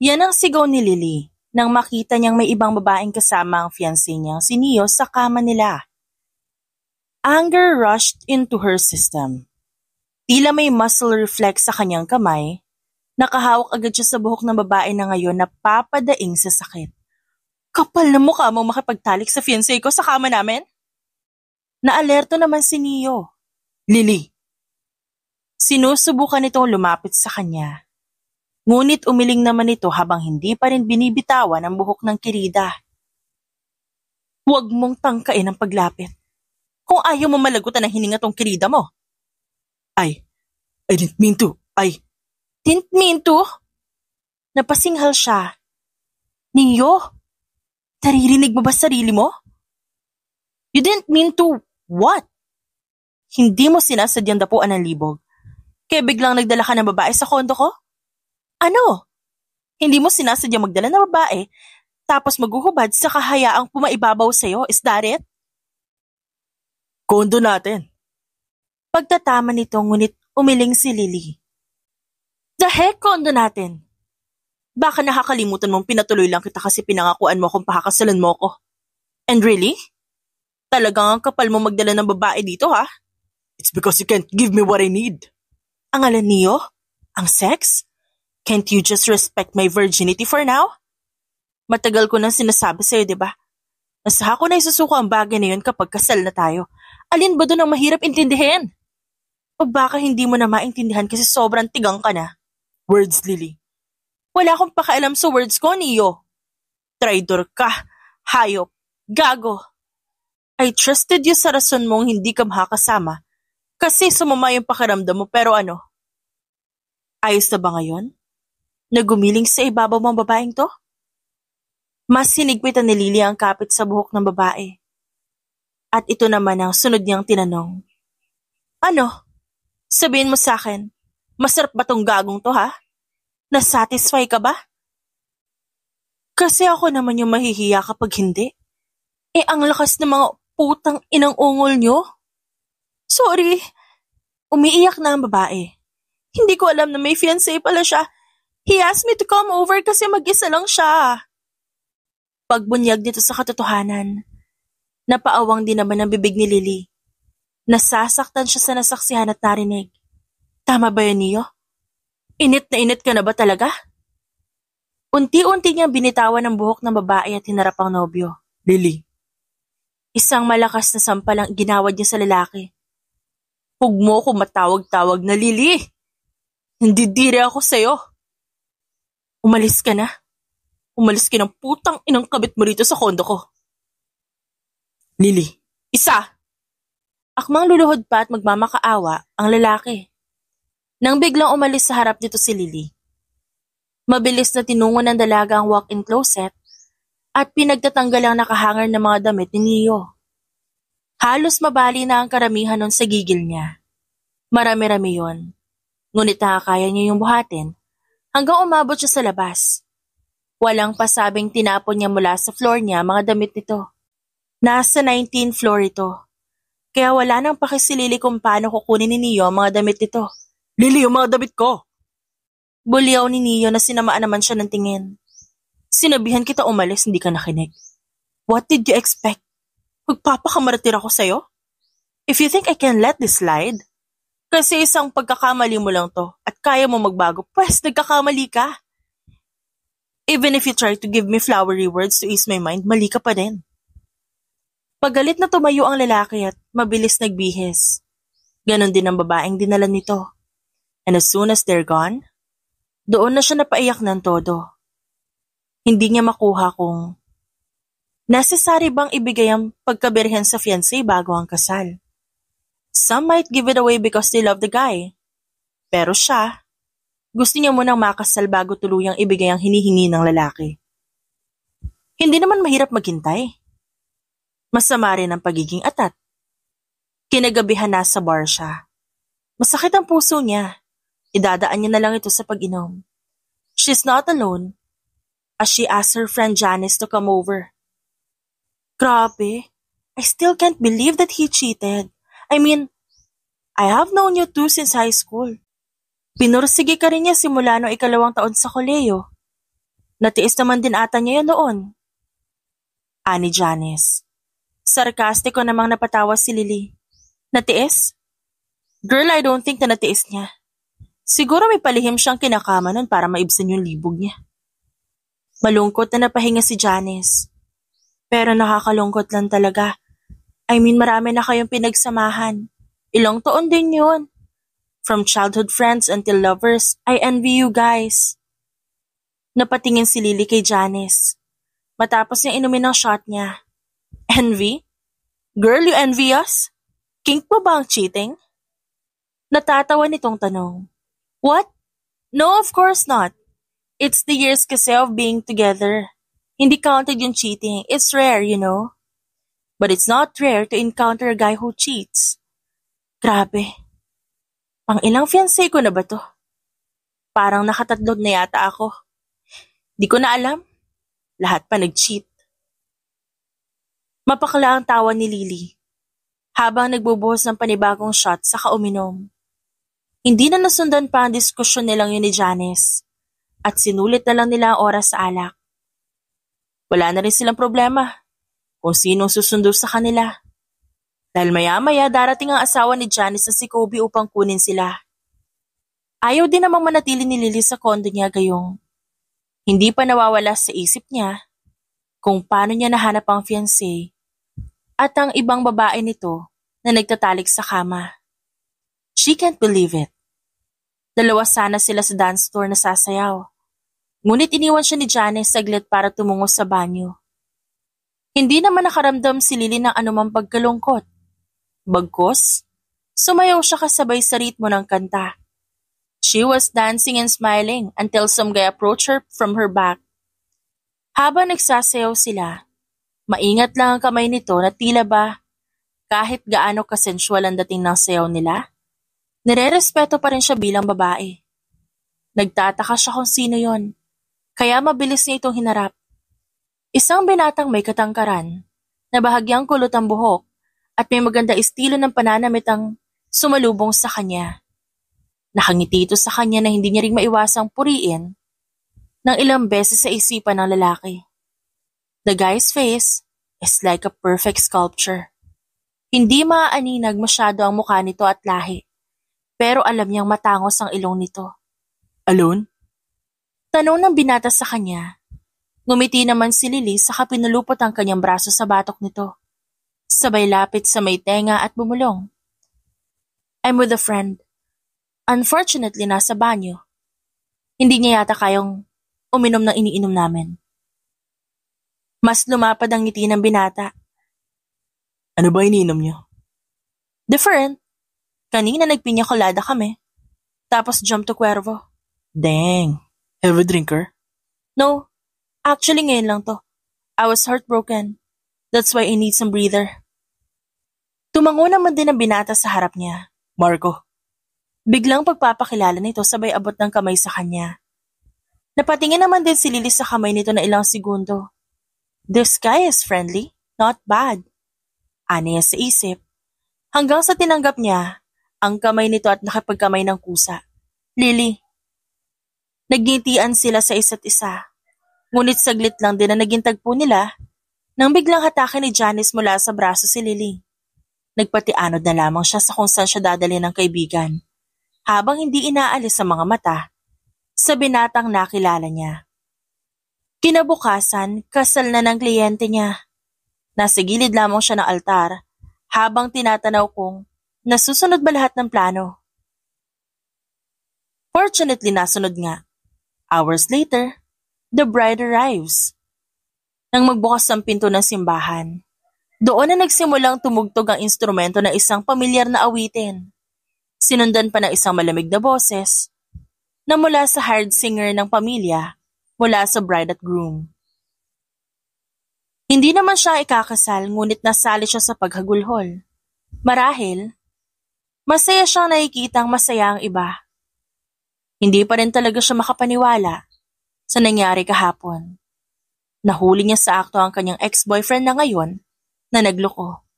Yan ang sigaw ni Lily nang makita niyang may ibang babaeng kasama ang fiancé niyang si Neo sa kama nila. Anger rushed into her system. Tila may muscle reflex sa kanyang kamay, nakahawak agad siya sa buhok ng babae na ngayon napapadaing sa sakit. Kapal na mukha mo makipagtalik sa fiancé ko sa kama namin? Naalerto naman si Neo. Lily. Sinusubukan nitong lumapit sa kanya. Ngunit umiling naman ito habang hindi pa rin binibitawan ang buhok ng kirida. Huwag mong tangkain ang paglapit. Kung ayaw mo malagutan ang hininga tong kirida mo. I didn't mean to. Didn't mean to? Napasinghal siya. Neo, naririnig mo ba sarili mo? You didn't mean to what? Hindi mo sinasadyang dapuan ng libog. Kaya biglang nagdala ka ng babae sa kondo ko? Ano? Hindi mo sinasadyang magdala ng babae tapos maghuhubad sa kahayaang pumaibabaw sa'yo, is that it? Kondo natin. Pagtatama nito ngunit umiling si Lily. The heck, kondo natin? Baka nakakalimutan mong pinatuloy lang kita kasi pinangakuan mo kung pakakasalan mo ko. And really? Talagang ang kapal mo magdala ng babae dito, ha? It's because you can't give me what I need. Ang alan niyo? Ang sex? Can't you just respect my virginity for now? Matagal ko nang sinasabi sa'yo, di ba? Nasa ako na isusuko ang bagay na yun kapag kasal na tayo. Alin ba doon ang mahirap intindihin? O baka hindi mo na maintindihan kasi sobrang tigang ka na? Words, Lily. Wala akong pakialam sa words ko, Neo. Traidor ka, hayop, gago. I trusted you sa rason mong hindi ka makakasama kasi sumama yung pakiramdam mo pero ano? Ayos na ba ngayon? Nagumiling sa ibabaw mong babaeng to? Mas hinigpitan ni Lily ang kapit sa buhok ng babae. At ito naman ang sunod niyang tinanong. Ano? Sabihin mo sa akin, masarap ba tong gagong to, ha? Nasatisfy ka ba? Kasi ako naman yung mahihiya kapag hindi. Ang lakas ng mga putang inang ungol nyo. Sorry. Umiiyak na ang babae. Hindi ko alam na may fiancé pala siya. He asked me to come over kasi mag-isa lang siya. Pagbunyag nito sa katotohanan, napaawang din naman ang bibig ni Lily. Nasasaktan siya sa nasaksihan at narinig. Tama ba yun, Neo? Init na init ka na ba talaga? Unti-unti niyang binitawan ang buhok ng babae at hinarap ang nobyo. Lily. Isang malakas na sampal ang ginawad niya sa lalaki. Huwag mo ko matawag-tawag na Lily. Hindi dire ako sa'yo. Umalis ka na. Umalis ka ng putang inang kabit mo rito sa kondo ko. Lily, isa! Akmang luluhod pa at magmamakaawa ang lalaki. Nang biglang umalis sa harap nito si Lily. Mabilis na tinungo ng dalaga ang walk-in closet at pinagtatanggal ang nakahanger ng mga damit ni Neo. Halos mabali na ang karamihan nun sa gigil niya. Marami-rami yon. Ngunit nakakaya niya yung buhatin hanggang umabot siya sa labas. Walang pasabing tinapon niya mula sa floor niya mga damit nito. Nasa 19th floor ito. Kaya wala nang pakisilili kung paano kukunin ni Neo ang mga damit nito. Lily, yung mga damit ko! Buliyaw ni Neo na sinamaan naman siya ng tingin. Sinabihan kita umalis, hindi ka nakinig. What did you expect? Magpapakamaratir ako sa'yo? If you think I can let this slide, kasi isang pagkakamali mo lang to at kaya mo magbago, pues nagkakamali ka. Even if you try to give me flowery words to ease my mind, mali ka pa din. Pagalit na tumayo ang lalaki at mabilis nagbihis. Ganon din ang babaeng dinala nito. And as soon as they're gone, doon na siya napaiyak ng todo. Hindi niya makuha kung necessary bang ibigay ang pagkabirhen sa fiancé bago ang kasal. Some might give it away because they love the guy. Pero siya, gusto niya munang makasal bago tuluyang ibigay ang hinihingi ng lalaki. Hindi naman mahirap maghintay. Masama rin ang pagiging atat. Kinagabihan nasa bar siya. Masakit ang puso niya. Idadaan niya na lang ito sa pag-inom. She's not alone, as she asked her friend Janice to come over. Grabe, I still can't believe that he cheated. I mean, I have known you two since high school. Pinursige ka rin niya simula noong 2nd taon sa koleyo. Natiis naman din ata niya yun noon. Ani Janice. Sarkastiko namang napatawa si Lily. Natiis? Girl, I don't think na natiis niya. Siguro may palihim siyang kinakama nun para maibsan yung libog niya. Malungkot na napahinga si Janice. Pero nakakalungkot lang talaga. I mean, marami na kayong pinagsamahan. Ilang taon din yun. From childhood friends until lovers, I envy you guys. Napatingin si Lily kay Janice. Matapos niyang inumin ang shot niya. Envy? Girl, you envy us? Kink mo ba ang cheating? Natatawa nitong tanong. What? No, of course not. It's the years kasi of being together. Hindi counted yung cheating. It's rare, you know. But it's not rare to encounter a guy who cheats. Grabe. Pang ilang fiancé ko na ba to? Parang nakatatlod na yata ako. Di ko na alam. Lahat pa nag-cheat. Mapakla ang tawa ni Lily habang nagbubuhos ng panibagong shot sa kauminom. Hindi na nasundan pa ang diskusyon nilang yun ni Janice at sinulit na lang nila ang oras sa alak. Wala na rin silang problema kung sinong susundo sa kanila. Dahil maya-maya darating ang asawa ni Janice na si Kobe upang kunin sila. Ayaw din namang manatili ni Lily sa kondo niya gayong hindi pa nawawala sa isip niya kung paano niya nahanap ang fiancé at ang ibang babae nito na nagtatalik sa kama. She can't believe it. Dalawa sana sila sa dance floor na sasayaw. Ngunit iniwan siya ni Janice saglit para tumungo sa banyo. Hindi naman nakaramdam si Lily ng anumang pagkalungkot. Bagkus, sumayaw siya kasabay sa ritmo ng kanta. She was dancing and smiling until some guy approached her from her back. Habang nagsasayaw sila, maingat lang ang kamay nito na tila ba kahit gaano kasensual ang dating ng sayaw nila, nire-respeto pa rin siya bilang babae. Nagtataka siya kung sino yon, kaya mabilis niya itong hinarap. Isang binatang may katangkaran, na bahagyang kulot ang buhok at may maganda estilo ng pananamit ang sumalubong sa kanya. Nakangiti ito sa kanya na hindi niya ring maiwasang puriin ng ilang beses sa isipan ng lalaki. The guy's face is like a perfect sculpture. Hindi maaaninag masyado ang mukha nito at lahi, pero alam niyang matangos ang ilong nito. Alone? Tanong ng binata sa kanya. Ngumiti naman si Lily saka pinulupot ang kanyang braso sa batok nito. Sabay lapit sa may tenga at bumulong. I'm with a friend. Unfortunately, nasa banyo. Hindi niya yata kayang uminom ng iniinom namin. Mas lumapad ang ngiti ng binata. Ano ba iniinom niyo? Different. Kanina nagpinya colada kami. Tapos jump to Cuervo. Dang. Heavy drinker? No. Actually ngayon lang to. I was heartbroken. That's why I need some breather. Tumango naman din ang binata sa harap niya. Marco. Biglang pagpapakilala nito sabay abot ng kamay sa kanya. Napatingin naman din si Lily sa kamay nito na ilang segundo. This guy is friendly, not bad. Aniya sa isip. Hanggang sa tinanggap niya ang kamay nito at nakipagkamay ng kusa. Lily. Nagngitian sila sa isa't isa. Ngunit saglit lang din na naging tagpo nila nang biglang hatakin ni Janice mula sa braso si Lily. Nagpatianod na lamang siya sa kung saan siya dadalhin ng kaibigan habang hindi inaalis sa mga mata sa binatang nakilala niya. Kinabukasan, kasal na ng kliyente niya. Nasa gilid lamang siya ng altar habang tinatanaw kung nasusunod ba lahat ng plano. Fortunately, nasunod nga. Hours later, the bride arrives. Nang magbukas ang pinto ng simbahan, doon na nagsimulang tumugtog ang instrumento ng isang pamilyar na awitin. Sinundan pa ng isang malamig na boses na mula sa hired singer ng pamilya mula sa bride at groom. Hindi naman siya ikakasal ngunit nasali siya sa paghagulhol. Marahil, masaya siyang nakikitang masaya ang iba. Hindi pa rin talaga siya makapaniwala sa nangyari kahapon. Nahuli niya sa akto ang kanyang ex-boyfriend na ngayon na nagloko.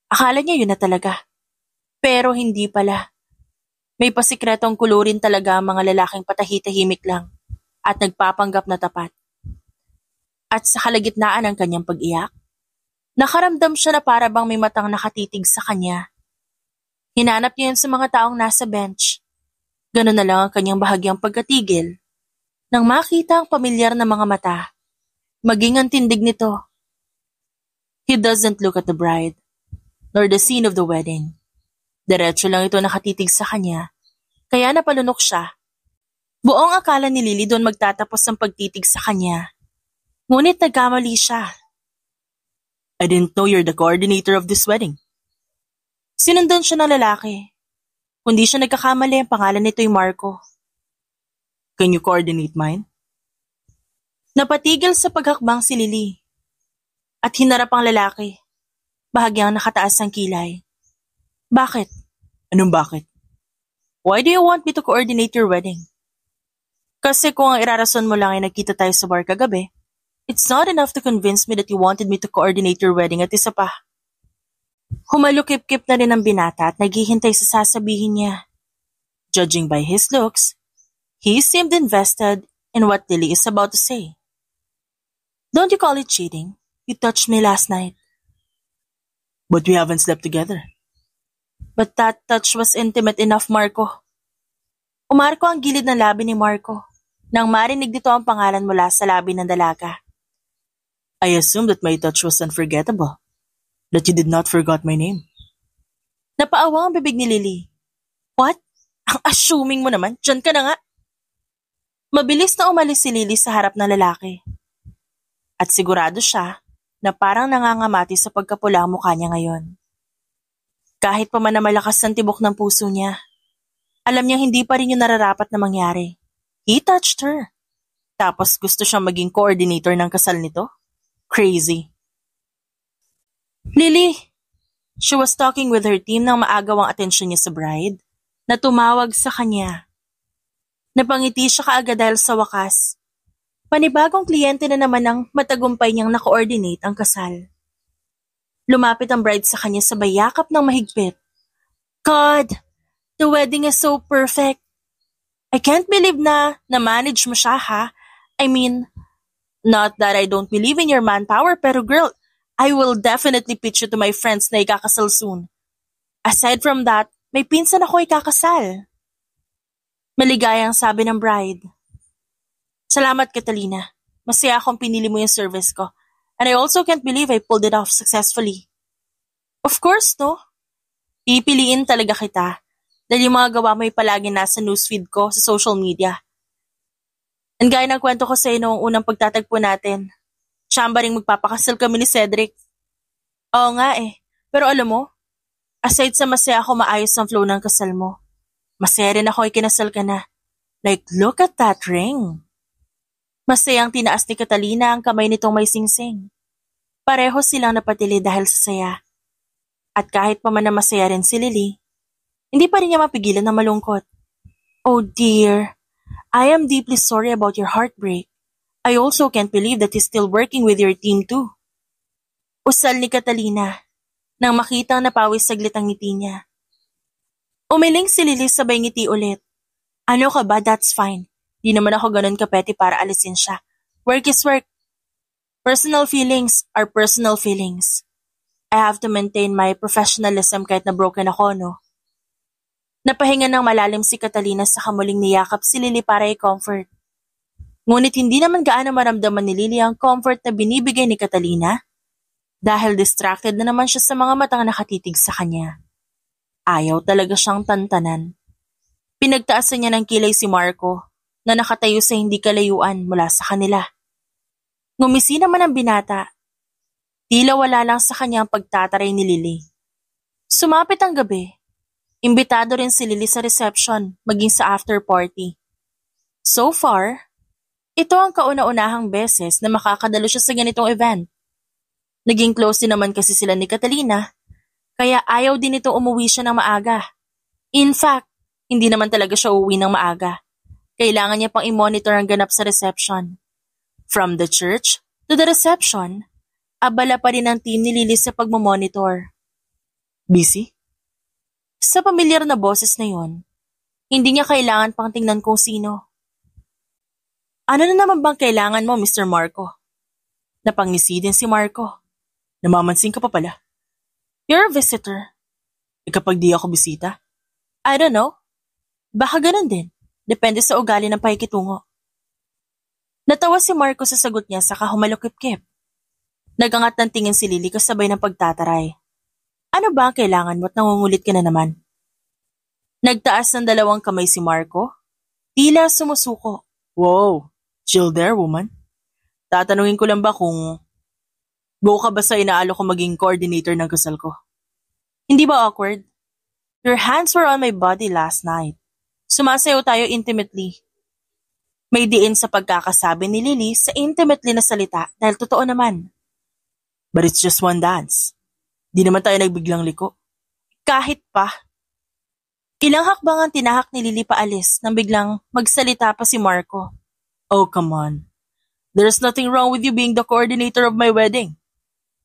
Akala niya yun na talaga. Pero hindi pala. May pasikretong kulurin talaga ang mga lalaking patahitahimik lang at nagpapanggap na tapat. At sa kalagitnaan ng kanyang pag-iyak, nakaramdam siya na para bang may matang nakatitig sa kanya. Hinanap niya yun sa mga taong nasa bench. Ganun na lang ang kanyang bahagyang pagkatigil. Nang makita ang pamilyar na mga mata, maging ang tindig nito. He doesn't look at the bride, nor the scene of the wedding. Diretso lang ito nakatitig sa kanya, kaya napalunok siya. Buong akala ni Lily doon magtatapos ang pagtitig sa kanya. Ngunit nagkamali siya. I didn't know you're the coordinator of this wedding. Sinundan siya ng lalaki. Kundi siya nagkakamali, ang pangalan nito'y Marco. Can you coordinate mine? Napatigil sa paghakbang si Lily. At hinarap ang lalaki. Bahagyang nakataas ang kilay. Bakit? Anong bakit? Why do you want me to coordinate your wedding? Kasi kung ang irarason mo lang ay nagkita tayo sa bar kagabi, it's not enough to convince me that you wanted me to coordinate your wedding at isa pa. Humalukip-kip na rin ang binata at naghihintay sa sasabihin niya. Judging by his looks, he seemed invested in what Lily is about to say. Don't you call it cheating? You touched me last night. But we haven't slept together. But that touch was intimate enough, Marco. Umarko ang gilid ng labi ni Marco nang marinig dito ang pangalan mula sa labi ng dalaga. I assume that my touch was unforgettable. That you did not forget my name. Napaawang ang bibig ni Lily. What? Ang assuming mo naman, dyan ka na nga. Mabilis na umalis si Lily sa harap ng lalaki. At sigurado siya na parang nangangamati sa pagkapula ang mukha niya ngayon. Kahit pa man na malakas ang tibok ng puso niya, alam niyang hindi pa rin yung nararapat na mangyari. He touched her. Tapos gusto siyang maging coordinator ng kasal nito? Crazy. Lily! She was talking with her team nang maagaw ang atensyon niya sa bride na tumawag sa kanya. Napangiti siya kaagad dahil sa wakas. Panibagong kliyente na naman ang matagumpay niyang na-coordinate ang kasal. Lumapit ang bride sa kanya sabay yakap ng mahigpit. God! The wedding is so perfect. I can't believe na na-manage mo siya, ha? I mean, not that I don't believe in your manpower, pero girl, I will definitely pitch you to my friends na ikakasal soon. Aside from that, may pinsan ako ikakasal. Maligayang sabi ng bride. Salamat, Catalina. Masaya akong pinili mo yung service ko. And I also can't believe I pulled it off successfully. Of course, no? Pipiliin talaga kita. Dahil yung mga gawa mo ay palagi nasa newsfeed ko sa social media. And gaya ng kwento ko sa iyo noong unang pagtatagpo natin, tsamba ring magpapakasal kami ni Cedric. Oo nga eh. Pero alam mo, aside sa masaya ako maayos ang flow ng kasal mo, masaya rin ako ikinasal ka na. Like, look at that ring. Masayang tinaas ni Catalina ang kamay nitong may singsing. Pareho silang napatili dahil sa saya. At kahit pa man na masaya rin si Lily, hindi pa rin niya mapigilan na malungkot. Oh dear, I am deeply sorry about your heartbreak. I also can't believe that he's still working with your team too. Usal ni Catalina nang makitang napawis saglit ang ngiti niya. Umiling si Lily sabay ngiti ulit. Ano ka ba? That's fine. Di naman ako ganun kapeti para alisin siya. Work is work. Personal feelings are personal feelings. I have to maintain my professionalism kahit na broken ako, no? Napahinga ng malalim si Catalina sa kamuling niyakap si Lily para i-comfort. Ngunit hindi naman gaano maramdaman ni Lily ang comfort na binibigay ni Catalina dahil distracted na naman siya sa mga matang nakatitig sa kanya. Ayaw talaga siyang tantanan. Pinagtaasan niya ng kilay si Marco na nakatayo sa hindi kalayuan mula sa kanila. Ngumisi naman ang binata. Tila wala lang sa kanya ang pagtataray ni Lily. Sumapit ang gabi. Imbitado rin si Lily sa reception maging sa after party. So far, ito ang kauna-unahang beses na makakadalo siya sa ganitong event. Naging close din naman kasi sila ni Catalina, kaya ayaw din ito umuwi siya ng maaga. In fact, hindi naman talaga siya uuwi ng maaga. Kailangan niya pang i-monitor ang ganap sa reception. From the church to the reception, abala pa rin ang team ni Lily sa pagmamonitor. Busy? Sa pamilyar na boses na yon, hindi niya kailangan pang tingnan kung sino. Ano na naman bang kailangan mo, Mr. Marco? Napangisi din si Marco. Namamansin ka pa pala. You're a visitor. Kapag di ako bisita? I don't know. Baka ganun din. Depende sa ugali ng pakikitungo. Natawa si Marco sa sagot niya saka humalukip-kip. Nagangat ng tingin si Lily kasabay ng pagtataray. Ano ba ang kailangan mo at nangungulit ka na naman? Nagtaas ng 2 kamay si Marco. Tila sumusuko. Wow, chill there, woman. Tatanungin ko lang ba kung buo ka ba sa inaalo ko maging coordinator ng kasal ko? Hindi ba awkward? Your hands were on my body last night. Sumasayaw tayo intimately. May diin sa pagkakasabi ni Lily sa intimately na salita dahil totoo naman. But it's just one dance. Di naman tayo nagbiglang liko. Kahit pa. Ilang hakbang ang tinahak ni Lily paalis nang biglang magsalita pa si Marco. Oh, come on. There's nothing wrong with you being the coordinator of my wedding.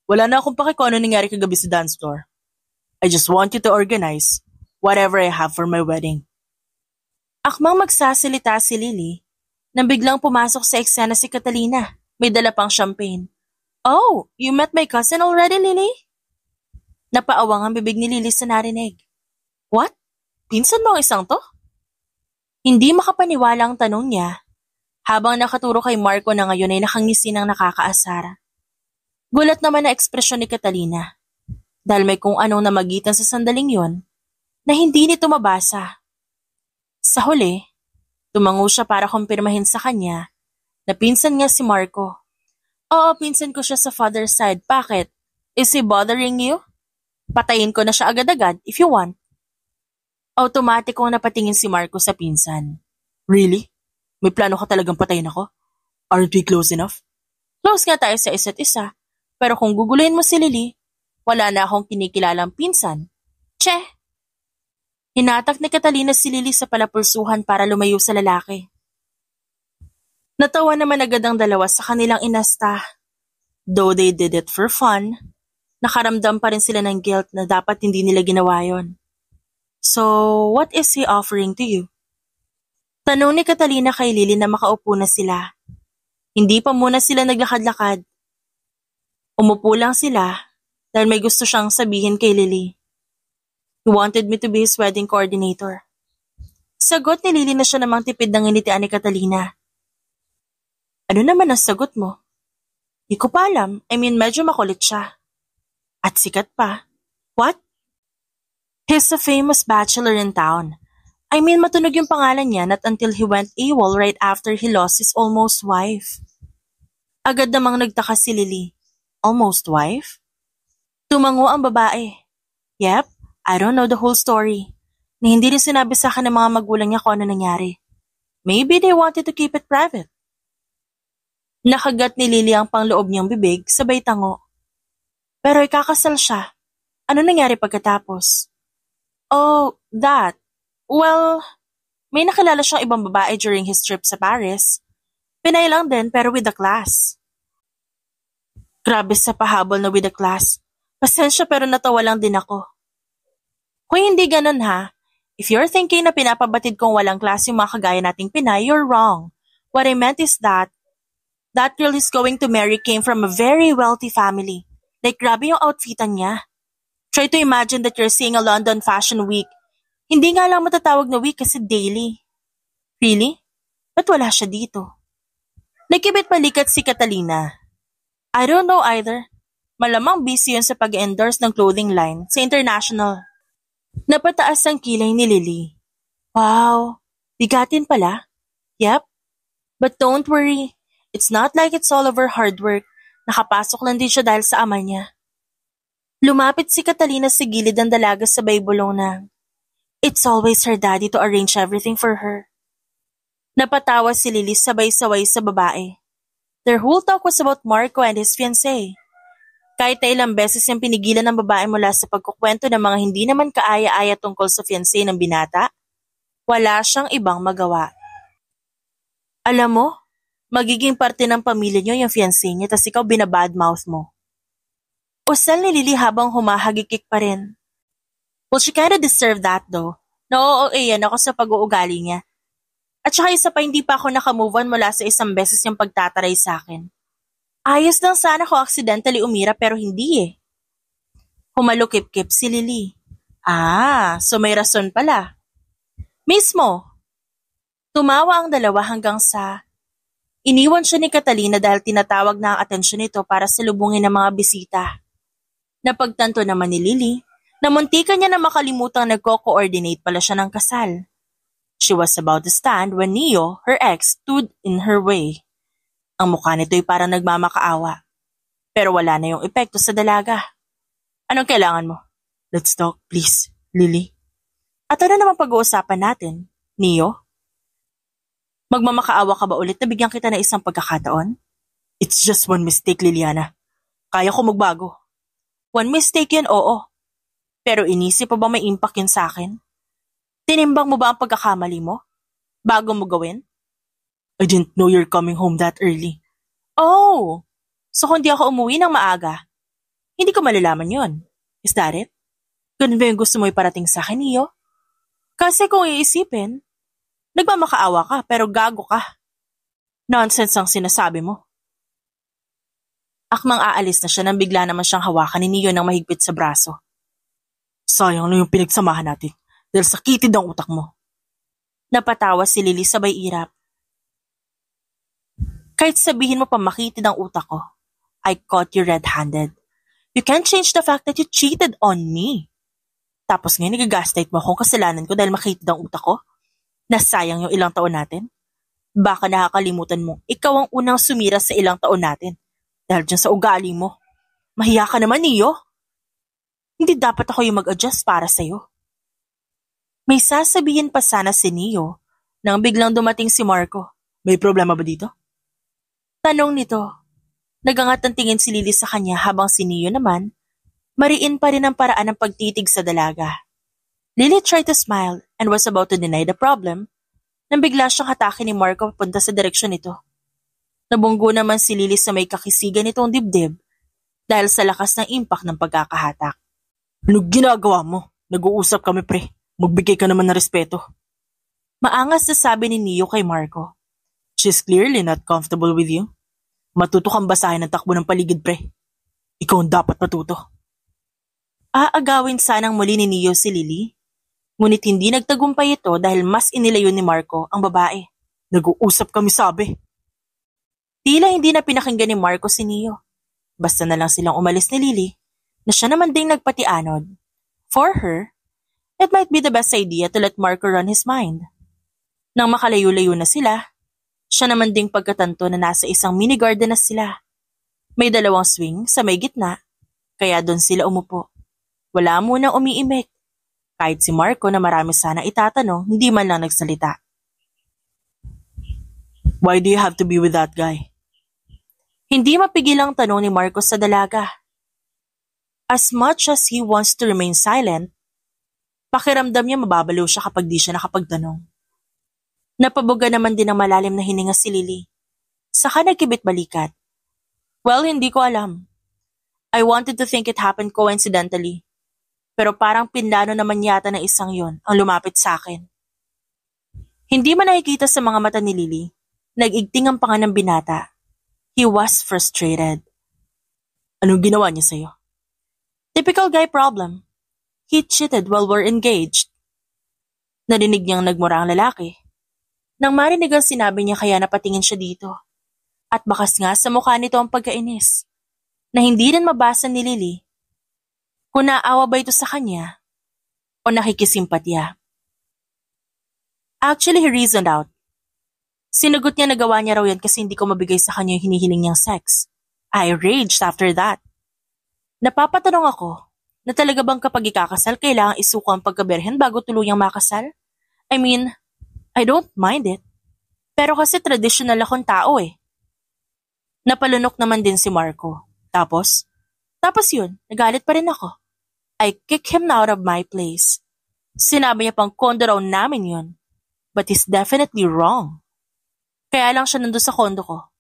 Wala na akong pake kung ano nangyari kagabi sa dance floor. I just want you to organize whatever I have for my wedding. Akmang magsasalita si Lily nang biglang pumasok sa eksena si Catalina. May dala pang champagne. Oh, you met my cousin already, Lily? Napaawang ang bibig ni Lily sa narinig. What? Pinsan mo ang isang to? Hindi makapaniwala ang tanong niya habang nakaturo kay Marco na ngayon ay nakangisi ng nakakaasar. Gulat naman na ekspresyon ni Catalina dahil may kung anong namagitan sa sandaling yon na hindi nito mabasa. Sa huli, tumango siya para kumpirmahin sa kanya na pinsan nga si Marco. Oo, pinsan ko siya sa father's side. Bakit? Is he bothering you? Patayin ko na siya agad-agad if you want. Automatikong napatingin si Marco sa pinsan. Really? May plano ka talagang patayin ako? Aren't we close enough? Close nga tayo sa isa't isa. Pero kung guguluhin mo si Lily, wala na akong kinikilalang pinsan. Che! Hinatak ni Catalina si Lily sa palapulsuhan para lumayo sa lalaki. Natawa naman agad ang dalawa sa kanilang inasta. Though they did it for fun, nakaramdam pa rin sila ng guilt na dapat hindi nila ginawa yon. So, what is he offering to you? Tanong ni Catalina kay Lily na makaupo na sila. Hindi pa muna sila naglakad-lakad. Umupo lang sila dahil may gusto siyang sabihin kay Lily. He wanted me to be his wedding coordinator. Sagot ni Lily na siya namang tipid ng initian ni Catalina. Ano naman ang sagot mo? Di ko pa alam. I mean, medyo makulit siya. At sikat pa. What? He's a famous bachelor in town. I mean, matunog yung pangalan niya not until he went AWOL right after he lost his almost wife. Agad namang nagtaka si Lily. Almost wife? Tumango ang babae. Yep, I don't know the whole story. Na hindi rin sinabi sa akin ng mga magulang niya kung ano nangyari. Maybe they wanted to keep it private. Nakagat ni Lily ang pangloob niyang bibig sabay tango. Pero ikakasal siya. Ano nangyari pagkatapos? Oh, that. Well, may nakilala siyang ibang babae during his trip sa Paris. Pinay lang din pero with the class. Grabe sa pahabol na with the class. Pasensya pero natawa lang din ako. Kung hindi ganun ha, if you're thinking na pinapabatid kong walang class yung mga kagaya nating Pinay, you're wrong. What I meant is that girl he's going to marry came from a very wealthy family. Like grabe yung outfitan niya. Try to imagine that you're seeing a London Fashion Week. Hindi nga lang matatawag na week kasi daily. Really? Ba't wala siya dito? Nagkibit palikat si Catalina. I don't know either. Malamang busy yun sa pag-endorse ng clothing line sa international. Napataas ang kilay ni Lily. Wow, bigatin pala. Yep. But don't worry. It's not like it's all of her hard work. Nakapasok lang din siya dahil sa ama niya. Lumapit si Catalina sa gilid ng dalaga sabay bulong na, it's always her daddy to arrange everything for her. Napatawa si Lily sabay-saway sa babae. Their whole talk was about Marco and his fiancée. Kahit na ilang beses yung pinigilan ng babae mula sa pagkukwento ng mga hindi naman kaaya-aya tungkol sa fiancé ng binata, wala siyang ibang magawa. Alam mo, magiging parte ng pamilya niyo yung fiancé niya tas ikaw binabadmouth mo. Usal ni Lily habang humahagikik pa rin. Well, she kinda deserved that though. Na-OA yan ako sa pag-uugali niya. At saka isa pa hindi pa ako nakamove on mula sa isang beses yung pagtataray sa akin. Ayos lang sana ko accidentally umira pero hindi eh. Humalukip-kip si Lily. So may rason pala. Mismo, tumawa ang dalawa hanggang sa iniwan siya ni Catalina dahil tinatawag na ang atensyon nito para salubungin ng mga bisita. Napagtanto naman ni Lily na muntikan niya na makalimutang nagko-coordinate pala siya ng kasal. She was about to stand when Neo, her ex, stood in her way. Ang mukha nito'y parang nagmamakaawa. Pero wala na yung epekto sa dalaga. Anong kailangan mo? Let's talk, please, Lily. At ano naman pag-uusapan natin, Neo? Magmamakaawa ka ba ulit na bigyan kita ng isang pagkakataon? It's just one mistake, Liliana. Kaya ko magbago. One mistake yun, oo. Pero inisip pa ba may impact yun sa akin? Tinimbang mo ba ang pagkakamali mo? Bago mo gawin? I didn't know you're coming home that early. Oh, so kung di ako umuwi ng maaga, hindi ko malalaman yon. Is that it? Ganun ba yung gusto mo iparating sa akin, Neo? Kasi kung iisipin, nagmamakaawa ka pero gago ka. Nonsense ang sinasabi mo. Akmang aalis na siya nang bigla naman siyang hawakan ni Neo ng mahigpit sa braso. Sayang lang yung pinagsamahan natin dahil sakitid ang utak mo. Napatawa si Lily sabay irap. Kahit sabihin mo pa makitid ang utak ko, I caught you red-handed. You can't change the fact that you cheated on me. Tapos ngayon nagagaslight mo akong kasalanan ko dahil makitid ang utak ko? Nasayang yung ilang taon natin? Baka nakakalimutan mo, ikaw ang unang sumira sa ilang taon natin. Dahil dyan sa ugali mo. Mahiya ka naman, Neo. Hindi dapat ako yung mag-adjust para sa'yo. May sasabihin pa sana si Neo nang biglang dumating si Marco. May problema ba dito? Tanong nito. Nagangat ang tingin si Lily sa kanya habang si Neo naman, mariin pa rin ang paraan ng pagtitig sa dalaga. Lily tried to smile and was about to deny the problem nang bigla siyang hatakin ni Marco papunta sa direksyon nito. Nabunggo naman si Lily sa may kakisigan nitong dibdib dahil sa lakas ng impact ng pagkakahatak. Anong ginagawa mo? Nag-uusap kami pre. Magbigay ka naman ng respeto. Maangas na sabi ni Neo kay Marco. She's clearly not comfortable with you. Matuto kang basahin ang takbo ng paligid pre. Ikaw ang dapat matuto. Aagawin sanang muli ni Neo si Lily. Ngunit hindi nagtagumpay ito dahil mas inilayo ni Marco ang babae. Nag-uusap kami sabi. Tila hindi na pinakinggan ni Marco si Neo. Basta na lang silang umalis ni Lily na siya naman ding nagpatianod. For her, it might be the best idea to let Marco run his mind. Nang makalayo-layo na sila, siya naman ding pagkatanto na nasa isang mini garden na sila. May dalawang swing sa may gitna, kaya doon sila umupo. Wala munang umiimik. Kahit si Marco na marami sana itatanong, hindi man lang nagsalita. Why do you have to be with that guy? Hindi mapigil ang tanong ni Marco sa dalaga. As much as he wants to remain silent, pakiramdam niya mababaliw siya kapag di siya nakapagtanong. Napabuga naman din ang malalim na hininga si Lily. Saka nagkibit balikat. Well, hindi ko alam. I wanted to think it happened coincidentally. Pero parang pinlano naman yata ng isang yon ang lumapit sa akin. Hindi man nakikita sa mga mata ni Lily, nag-igting ang panga ng binata. He was frustrated. Anong ginawa niya sa'yo? Typical guy problem. He cheated while we're engaged. Narinig niyang nagmura ang lalaki. Nang marinig ang sinabi niya kaya napatingin siya dito. At bakas nga sa mukha nito ang pagkainis, na hindi rin mabasa ni Lily kung naawa ba ito sa kanya o nakikisimpatya. Actually, he reasoned out. Sinagot niya na gawa niya raw yan kasi hindi ko mabigay sa kanya yung hinihiling niyang sex. I raged after that. Napapatanong ako na talaga bang kapag ikakasal kailangang isuko ang pagkaberhen bago tuluyang makasal? I mean, I don't mind it. Pero kasi traditional akong tao eh. Napalunok naman din si Marco. Tapos yun, nagalit pa rin ako. I kick him out of my place. Sinabi niya pang kondo raw namin yun. But he's definitely wrong. Kaya lang siya nandun sa kondo ko.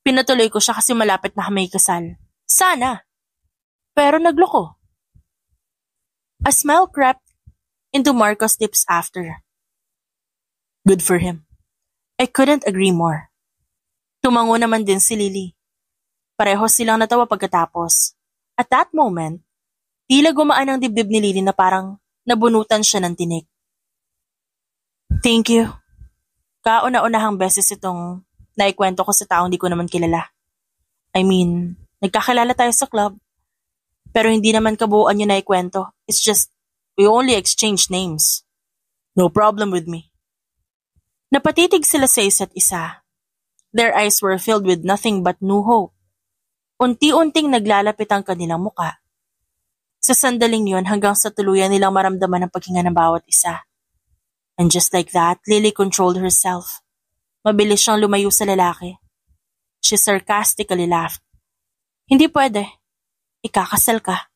Pinatuloy ko siya kasi malapit na kami kasal. Sana. Pero nagloko. A smile crept into Marco's lips after. Good for him. I couldn't agree more. Tumango naman din si Lily. Pareho silang natawa pagkatapos. At that moment, tila gumaan ang dibdib ni Lily na parang nabunutan siya ng tinik. Thank you. Kauna-unahang beses itong naikwento ko sa taong di ko naman kilala. I mean, nagkakilala tayo sa club. Pero hindi naman kabuuan yung naikwento. It's just, we only exchange names. No problem with me. Napatitig sila sa isa't isa. Their eyes were filled with nothing but new hope. Unti-unting naglalapit ang kanilang muka. Sa sandaling yun hanggang sa tuluyan nilang maramdaman ang paghinga ng bawat isa. And just like that, Lily controlled herself. Mabilis siyang lumayo sa lalaki. She sarcastically laughed. Hindi pwede. Ikakasal ka.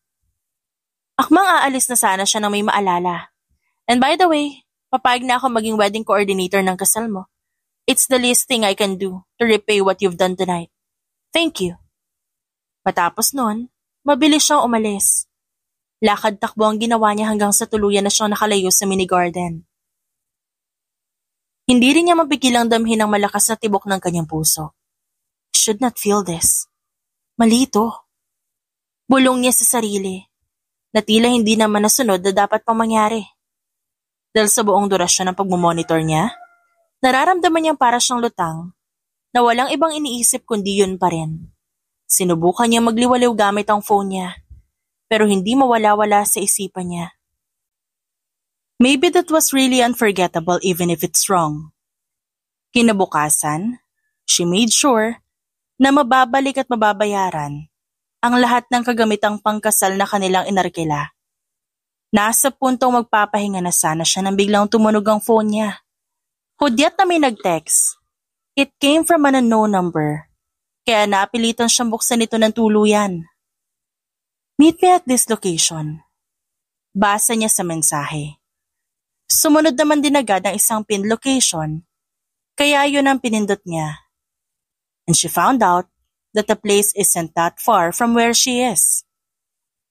Akmang aalis na sana siya nang may maalala. And by the way, papayag na ako maging wedding coordinator ng kasal mo. It's the least thing I can do to repay what you've done tonight. Thank you. Matapos nun, mabilis siyang umalis. Lakad-takbo ang ginawa niya hanggang sa tuluyan na siyang nakalayo sa mini-garden. Hindi rin niya mapigilang damhin ang malakas na tibok ng kanyang puso. Should not feel this. Mali ito. Bulong niya sa sarili, na tila hindi naman nasunod na dapat pang mangyari. Dahil sa buong durasyon ng pagmumonitor niya, nararamdaman niyang para siyang lutang na walang ibang iniisip kundi yun pa rin. Sinubukan niya magliwaliw gamit ang phone niya, pero hindi mawala-wala sa isipan niya. Maybe that was really unforgettable even if it's wrong. Kinabukasan, she made sure na mababalik at mababayaran ang lahat ng kagamitang pangkasal na kanilang inarkila. Nasa puntong magpapahinga na sana siya nang biglang tumunog ang phone niya. Hudyat na may nag-text. It came from an unknown number. Kaya napilitan siyang buksan ito ng tuluyan. Meet me at this location. Basa niya sa mensahe. Sumunod naman din agad ang isang pinned location. Kaya yun ang pinindot niya. And she found out that the place isn't that far from where she is.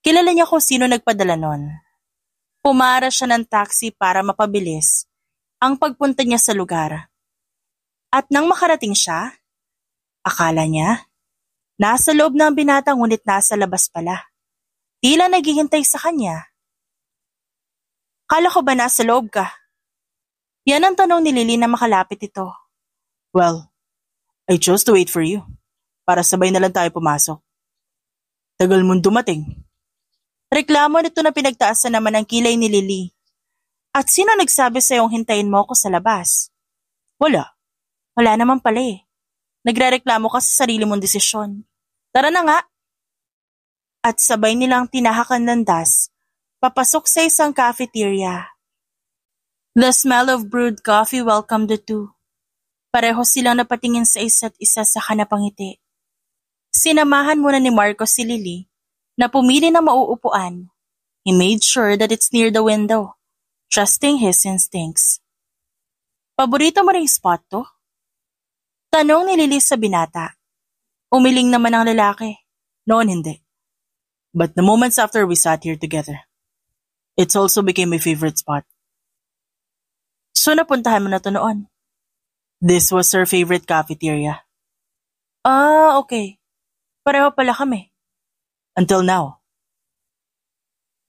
Kilala niya kung sino nagpadala nun. Pumara siya ng taxi para mapabilis ang pagpunta niya sa lugar. At nang makarating siya, akala niya, nasa loob ng binata ngunit nasa labas pala. Tila naghihintay sa kanya. Kala ko ba nasa loob ka? Yan ang tanong ni Lily na makalapit ito. Well, I chose to wait for you. Para sabay na lang tayo pumasok. Tagal mong dumating. Reklamo nito na pinagtaasan naman ang kilay ni Lily. At sino nagsabi sa'yong hintayin mo ako sa labas? Wala. Wala naman pala eh. Nagrereklamo ka sa sarili mong desisyon. Tara na nga. At sabay nilang tinahakan ng das, papasok sa isang cafeteria. The smell of brewed coffee welcomed the two. Pareho silang napatingin sa isa't isa sa kanapangiti. Sinamahan muna ni Marco si Lily na pumili ng mauupuan. He made sure that it's near the window, trusting his instincts. Paborito mo ring spot to? Tanong ni Lily sa binata. Umiling naman ang lalaki. Noon hindi. But the moments after we sat here together, it's also became my favorite spot. So napuntahan mo na to noon? This was her favorite cafeteria. Ah, okay. Pareho pala kami. Until now.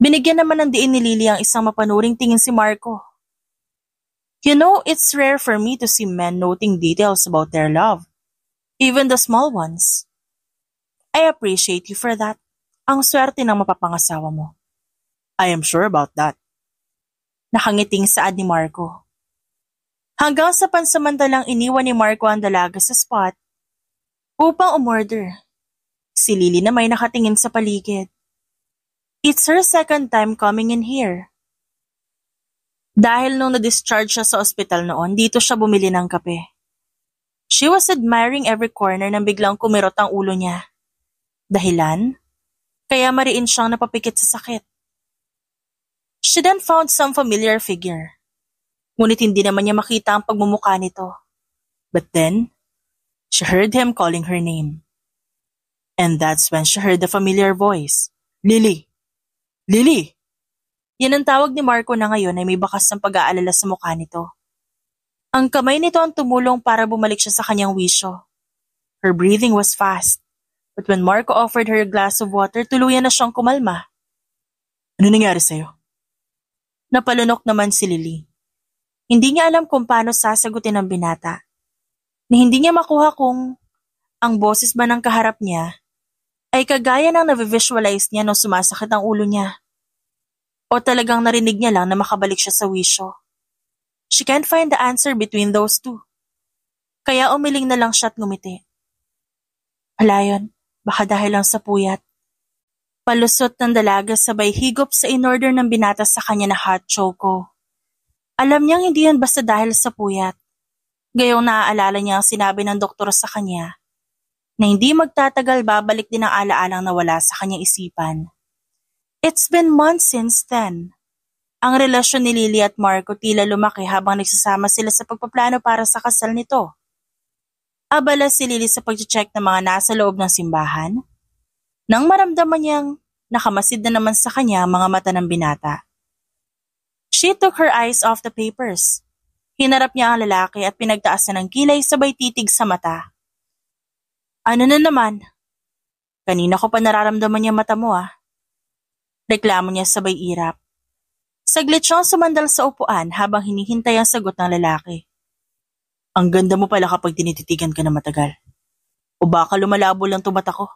Binigyan naman ng diin ni Lily ang isang mapanuring tingin si Marco. You know, it's rare for me to see men noting details about their love, even the small ones. I appreciate you for that. Ang swerte ng mapapangasawa mo. I am sure about that. Nakangiting saad ni Marco. Hanggang sa pansamantalang iniwan ni Marco ang dalaga sa spot upang umorder. Si Lily na may nakatingin sa paligid. It's her second time coming in here. Dahil nung na-discharge siya sa ospital noon, dito siya bumili ng kape. She was admiring every corner nang biglang kumirot ang ulo niya. Dahilan? Kaya mariin siyang napapikit sa sakit. She then found some familiar figure. Ngunit hindi naman niya makita ang pagmumukha nito. But then, she heard him calling her name. And that's when she heard the familiar voice. Lily! Lily! Yan ang tawag ni Marco na ngayon ay may bakas ng pag-aalala sa mukha nito. Ang kamay nito ang tumulong para bumalik siya sa kanyang wisyo. Her breathing was fast. But when Marco offered her a glass of water, tuluyan na siyang kumalma. Ano nangyari sa'yo? Napalunok naman si Lily. Hindi niya alam kung paano sasagutin ang binata. Na hindi niya makuha kung ang boses ba ng kaharap niya ay kagaya ng na-visualize niya nung sumasakit ang ulo niya. O talagang narinig niya lang na makabalik siya sa wisyo. She can't find the answer between those two. Kaya umiling na lang siya at ngumiti. Wala yun, baka dahil lang sa puyat. Palusot ng dalaga sabay higop sa in-order ng binata sa kanya na hot choco. Alam niyang hindi yan basta dahil sa puyat. Gayong naaalala niya ang sinabi ng doktor sa kanya na hindi magtatagal babalik din ang alaalang nawala sa kanyang isipan. It's been months since then. Ang relasyon ni Lily at Marco tila lumaki habang nagsasama sila sa pagpaplano para sa kasal nito. Abala si Lily sa pag-check ng mga nasa loob ng simbahan nang maramdaman niyang nakamasid na naman sa kanya ang mga mata ng binata. She took her eyes off the papers. Hinarap niya ang lalaki at pinagtaasan ng kilay sabay titig sa mata. Ano na naman? Kanina ko pa nararamdaman niya mata mo Reklamo niya sabay irap. Saglit siyang sumandal sa upuan habang hinihintay ang sagot ng lalaki. Ang ganda mo pala kapag tinititigan ka na matagal. O baka lumalabo lang tumata ko.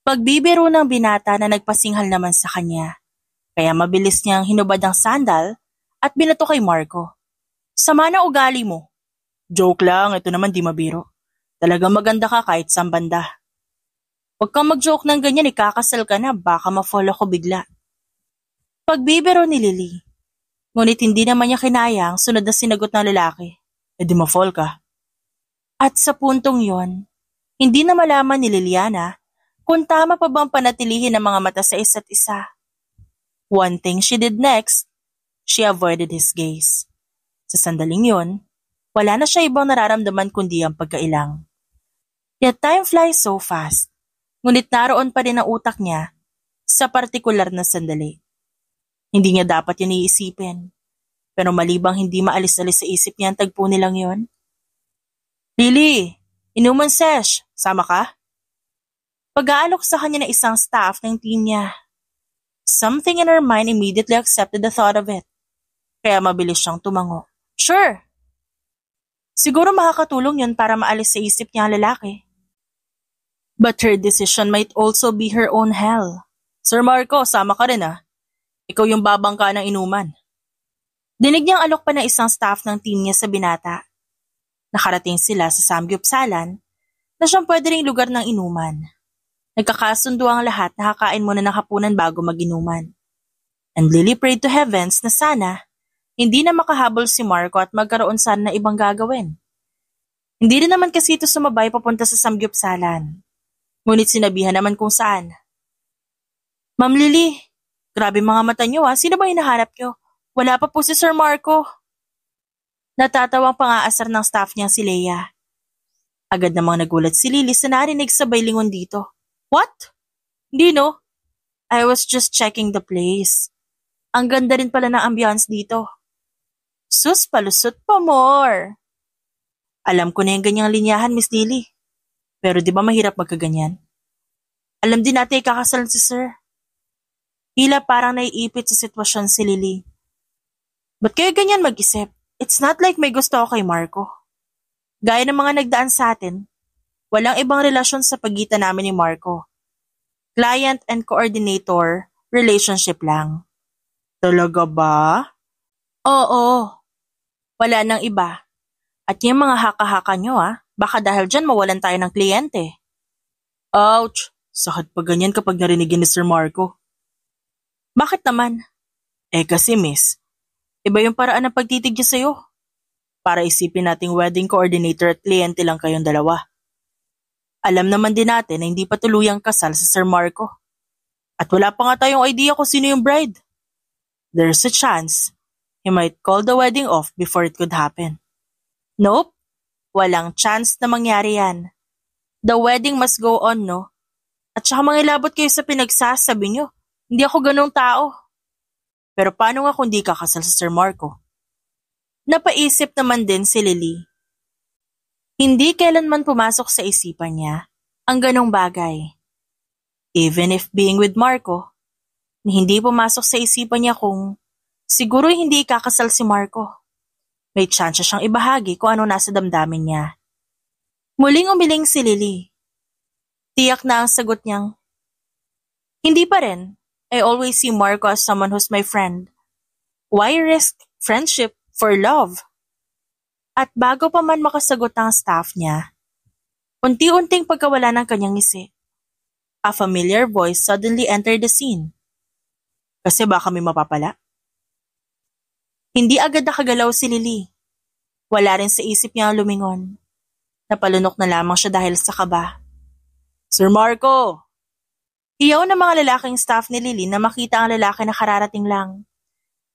Pagbibiro ng binata na nagpasinghal naman sa kanya. Kaya mabilis niyang hinubad ang sandal at binato kay Marco. Sama na ugali mo. Joke lang, ito naman di mabiro. Talagang maganda ka kahit saan banda. Huwag kang mag-joke ng ganyan, ikakasal ka na, baka ma-fall ako bigla. Pagbibiro ni Lily. Ngunit hindi naman niya kinaya ang sunod na sinagot ng lalaki. Di ma-fall ka. At sa puntong yon, hindi na malaman ni Liliana kung tama pa bang panatilihin ang mga mata sa isa't isa. One thing she did next, she avoided his gaze. Sa sandaling yon, wala na siya ibang nararamdaman kundi ang pagkailang. Yet time flies so fast. Ngunit naroon pa rin ang utak niya sa partikular na sandali. Hindi niya dapat yun iisipin. Pero malibang hindi maalis-alis sa isip niya ang tagpo nilang yon. Lily, inuman sesh, sama ka? Pag-aalok sa kanya ng isang staff ng team niya. Something in her mind immediately accepted the thought of it. Kaya mabilis siyang tumango. Sure. Siguro makakatulong yun para maalis sa isip niya ang lalaki. But her decision might also be her own hell. Sir Marco, sama ka rin Ikaw yung babangka ng inuman. Dinig niyang alok pa ng isang staff ng team niya sa binata. Nakarating sila sa samgyupsalan na siyang pwede ring lugar ng inuman. Nagkakasundo ang lahat na kakain muna ng hapunan bago mag-inuman. And Lily prayed to heavens na sana hindi na makahabol si Marco at magkaroon sana na ibang gagawin. Hindi rin naman kasi ito sumabay papunta sa samgyupsalan. Ngunit sinabihan naman kung saan. Ma'am Lily, grabe mga mata niyo Sino ba hinahanap niyo? Wala pa po si Sir Marco. Natatawang pangaasar ng staff niyang si Leia. Agad namang nagulat si Lily sa narinig sabay lingon dito. What? Hindi no? I was just checking the place. Ang ganda rin pala ng ambiance dito. Sus, palusot pa more. Alam ko na yung ganyang linyahan, Miss Lily. Pero di ba mahirap magkaganyan? Alam din natin ikakasalan si Sir. Tila parang naiipit sa sitwasyon si Lily. Ba't kayo ganyan mag-isip? It's not like may gusto ako kay Marco. Gaya ng mga nagdaan sa atin, walang ibang relasyon sa pagitan namin ni Marco. Client and coordinator relationship lang. Talaga ba? Oo. Wala nang iba. At yung mga haka-haka nyo baka dahil dyan mawalan tayo ng kliyente. Ouch! Sakit pa ganyan kapag narinigin ni Sir Marco. Bakit naman? Kasi miss, iba yung paraan ng pagtitig niya sa'yo. Para isipin nating wedding coordinator at kliyente lang kayong dalawa. Alam naman din natin na hindi pa tuluyang kasal si Sir Marco. At wala pa nga tayong idea kung sino yung bride. There's a chance he might call the wedding off before it could happen. Nope, walang chance na mangyari yan. The wedding must go on, no? At saka mangilabot kayo sa pinagsasabi nyo. Hindi ako ganong tao. Pero paano nga kung di kakasal sa Sir Marco? Napaisip naman din si Lily. Hindi kailanman pumasok sa isipan niya ang ganong bagay. Even if being with Marco, hindi pumasok sa isipan niya kung siguro hindi ikakasal si Marco. May tsansa siyang ibahagi kung ano nasa damdamin niya. Muling umiling si Lily. Tiyak na ang sagot niyang, hindi pa rin. I always see Marco as someone who's my friend. Why risk friendship for love? At bago pa man makasagot ang staff niya, unti-unting pagkawala ng kanyang ngisi, a familiar voice suddenly entered the scene. Kasi baka may mapapala. Hindi agad nakagalaw si Lily. Wala rin sa isip niya ang lumingon. Napalunok na lamang siya dahil sa kaba. Sir Marco! Hiyaw ng mga lalaking staff ni Lily na makita ang lalaki na kararating lang.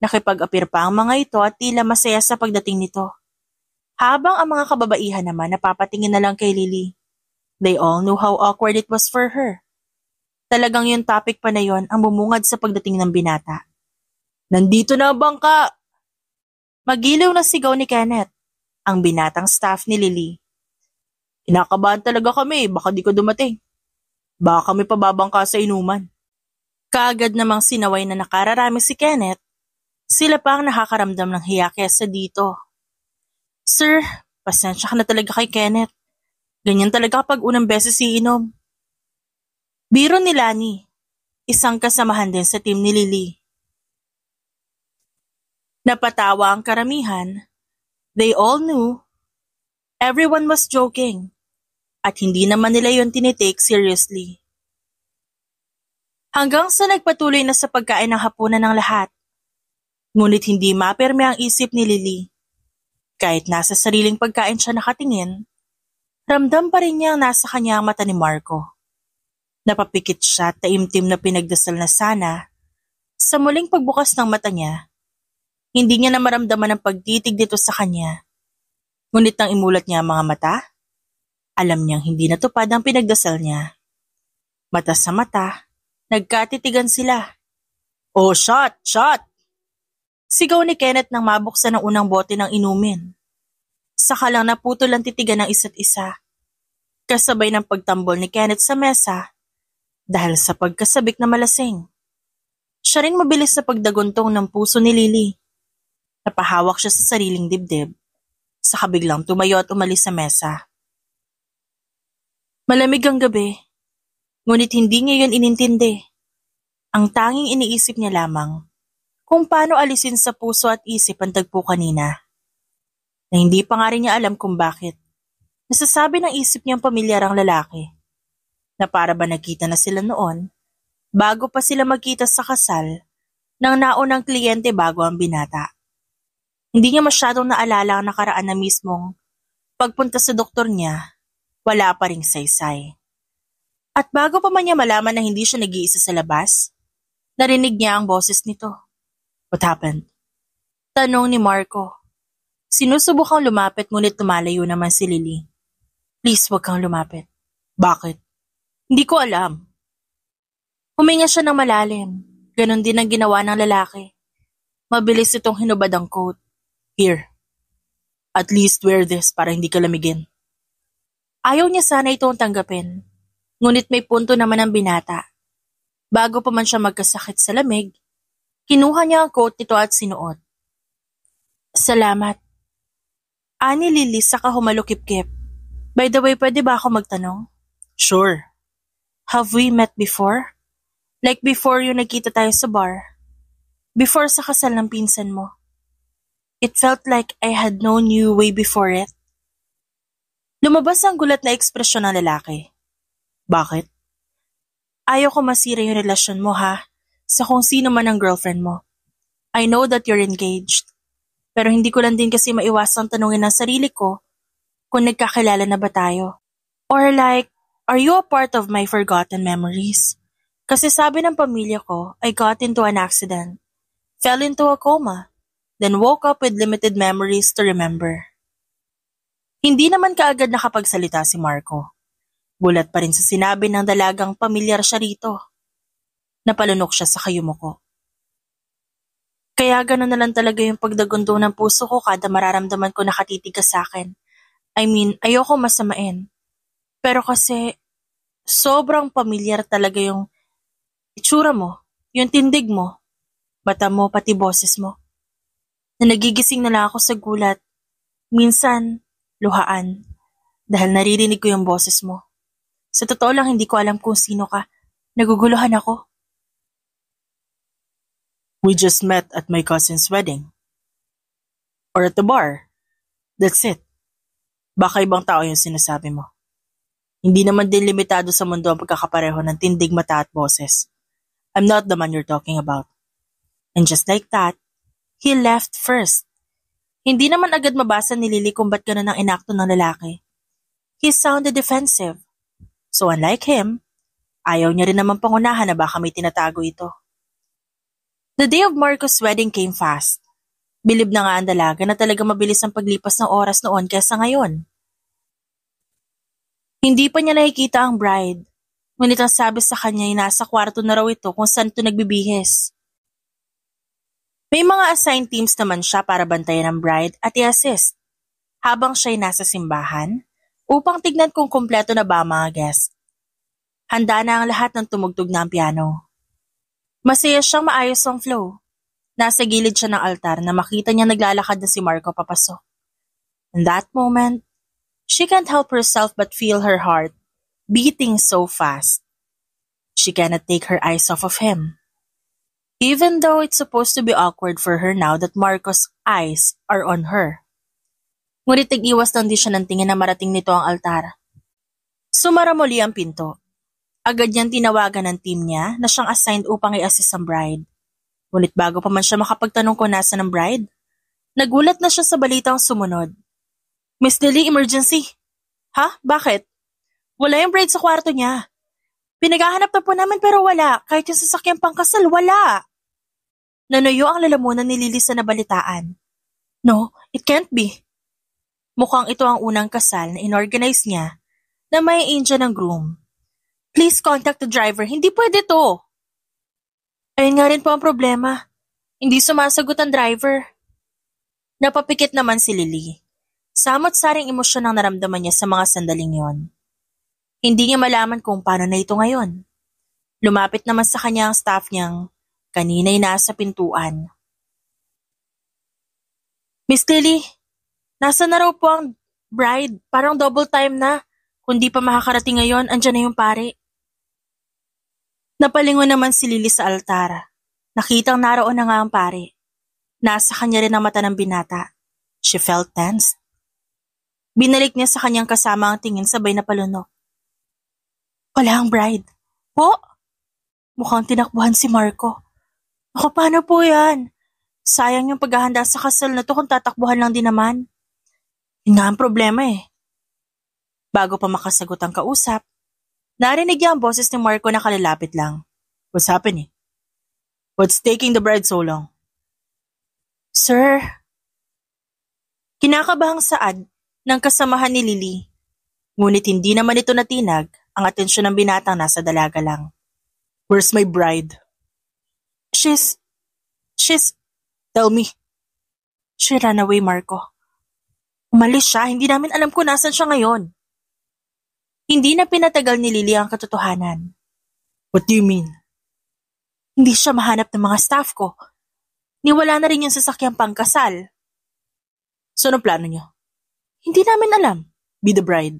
Nakipag-apir pa ang mga ito at tila masaya sa pagdating nito. Habang ang mga kababaihan naman napapatingin na lang kay Lily. They all knew how awkward it was for her. Talagang yung topic pa na yon ang bumungad sa pagdating ng binata. Nandito na ang bangka! Magiliw na sigaw ni Kenneth, ang binatang staff ni Lily. Kinakabahan talaga kami, baka di ko dumating. Baka kami pababangka sa inuman. Kaagad namang sinaway na nakararami si Kenneth, sila pa ang nakakaramdam ng hiya kesa dito. Sir, pasensya ka na talaga kay Kenneth. Ganyan talaga kapag unang beses iinom. Biro ni Lani, isang kasamahan din sa team ni Lily. Napatawa ang karamihan. They all knew everyone was joking at hindi naman nila yon tinitake seriously. Hanggang sa nagpatuloy na sa pagkain ng hapunan ng lahat. Ngunit hindi mapirme ang isip ni Lily. Kahit nasa sariling pagkain siya nakatingin, ramdam pa rin niya ang nasa kanya ang mata ni Marco. Napapikit siya at taimtim na pinagdasal na sana. Sa muling pagbukas ng mata niya, hindi niya na maramdaman ang pagtitig dito sa kanya. Ngunit nang imulat niya ang mga mata, alam niyang hindi natupad ang pinagdasal niya. Mata sa mata, nagkatitigan sila. Oh, shot! Shot! Sigaw ni Kenneth nang mabuksan ang unang bote ng inumin. Saka lang naputol ang titigan ng isa't isa. Kasabay ng pagtambol ni Kenneth sa mesa dahil sa pagkasabik na malasing. Siya ring mabilis sa pagdaguntong ng puso ni Lily. Napahawak siya sa sariling dibdib. Saka biglang tumayo at umalis sa mesa. Malamig ang gabi, ngunit hindi niya yun inintindi. Ang tanging iniisip niya lamang kung paano alisin sa puso at isip ang tagpo kanina. Na hindi pa nga rin niya alam kung bakit. Nasasabi ng isip niyang pamilyar ang lalaki. Na para ba nagkita na sila noon, bago pa sila magkita sa kasal, ng naunang kliyente bago ang binata. Hindi niya masyadong naalala ang nakaraan na mismong pagpunta sa doktor niya, wala pa ring saysay. At bago pa man niya malaman na hindi siya nag-iisa sa labas, narinig niya ang boses nito. What happened? Tanong ni Marco. Sinusubukang lumapit ngunit tumalayo naman si Lily. Please, wag kang lumapit. Bakit? Hindi ko alam. Huminga siya ng malalim. Ganon din ang ginawa ng lalaki. Mabilis itong hinubad ang coat. Here. At least wear this para hindi ka lamigin. Ayaw niya sana itong tanggapin. Ngunit may punto naman ang binata. Bago pa man siya magkasakit sa lamig, kinuha niya ang coat nito at sinuot. Salamat. Ani Lily saka humalukip-kip. By the way, pwede ba ako magtanong? Sure. Have we met before? Like before yung nagkita tayo sa bar? Before sa kasal ng pinsan mo? It felt like I had known you way before it. Lumabas ang gulat na ekspresyon ng lalaki. Bakit? Ayaw ko masira yung relasyon mo ha, sa kung sino man ang girlfriend mo. I know that you're engaged. Pero hindi ko lang din kasi maiwasang tanungin ng sarili ko kung nagkakilala na ba tayo. Or like, are you a part of my forgotten memories? Kasi sabi ng pamilya ko, I got into an accident, fell into a coma, then woke up with limited memories to remember. Hindi naman kaagad nakapagsalita si Marco. Gulat pa rin sa sinabi ng dalagang pamilyar siya rito. Napalunok siya sa kayumuko. Kaya gano'n na lang talaga yung pagdagundo ng puso ko kada mararamdaman ko nakatitig ka sa akin. I mean, ayoko masamain. Pero kasi, sobrang pamilyar talaga yung itsura mo, yung tindig mo, mata mo, pati boses mo. Na nagigising na lang ako sa gulat. Minsan, luhaan, dahil naririnig ko yung boses mo. Sa totoo lang, hindi ko alam kung sino ka. Naguguluhan ako. We just met at my cousin's wedding. Or at the bar. That's it. Baka ibang tao yung sinasabi mo. Hindi naman din limitado sa mundo ang pagkakapareho ng tindig, mata at boses. I'm not the man you're talking about. And just like that, he left first. Hindi naman agad mabasa ni Lily kung ba't ganun ang inakto ng lalaki. He sounded defensive. So unlike him, ayaw niya rin naman pangunahan na baka may tinatago ito. The day of Marco's wedding came fast. Bilib na nga ang dalaga na talaga mabilis ang paglipas ng oras noon kaysa ngayon. Hindi pa niya nakikita ang bride, ngunit ang sabi sa kanya ay nasa kwarto na raw ito kung saan ito nagbibihis. May mga assigned teams naman siya para bantayan ang bride at i-assist, habang siya'y nasa simbahan upang tignan kung kumpleto na ba ang mga guest. Handa na ang lahat ng tumugtog na ang piano. Masaya siyang maayos ang flow. Nasa gilid siya ng altar na makita niya naglalakad na si Marco papasok. In that moment, she can't help herself but feel her heart beating so fast. She cannot take her eyes off of him. Even though it's supposed to be awkward for her now that Marco's eyes are on her. Ngunit nag-iwas lang din siya ng tingin na marating nito ang altar. Sumara muli ang pinto. Agad niyang tinawagan ng team niya na siyang assigned upang i-assist ang bride. Ngunit bago pa man siya makapagtanong kung nasa ng bride, nagulat na siya sa balitang sumunod. Miss Lily, emergency! Ha? Bakit? Wala yung bride sa kwarto niya. Pinaghahanap na po namin pero wala, kahit yung sasakyang pangkasal, wala. Nanuyo ang lalamunan ni Lily sa nabalitaan. No, it can't be. Mukhang ito ang unang kasal na inorganize niya na may angel ng groom. Please contact the driver. Hindi pwede to. Ayun nga rin po ang problema. Hindi sumasagot ang driver. Napapikit naman si Lily. Samot-saring emosyon ang naramdaman niya sa mga sandaling yon. Hindi niya malaman kung paano na ito ngayon. Lumapit naman sa kanya ang staff niyang kanina'y nasa pintuan. Miss Lily, nasa na raw po ang bride? Parang double time na. Kung di pa makakarating ngayon, andyan na yung pare. Napalingon naman si Lily sa altar. Nakitang naroon na nga ang pare. Nasa kanya rin ang mata ng binata. She felt tense. Binalik niya sa kanyang kasama ang tingin sabay na palunok. Wala ang bride. Po? Mukhang tinakbuhan si Marco. Ako, paano po yan? Sayang yung paghahanda sa kasal na to kung tatakbuhan lang din naman. Yun nga ang problema eh. Bago pa makasagot ang kausap, narinig niya ang boses ni Marco na kalalapit lang. What's happening? What's taking the bride so long? Sir, kinakabahang saad ng kasamahan ni Lily. Ngunit hindi naman ito natinag ang atensyon ng binatang nasa dalaga lang. Where's my bride? She's... Tell me. She ran away, Marco. Umalis siya, hindi namin alam kung nasan siya ngayon. Hindi na pinatagal ni Lily ang katotohanan. What do you mean? Hindi siya mahanap ng mga staff ko. Niwala na rin yung sasakyang pangkasal. So anong plano niyo? Hindi namin alam. Be the bride.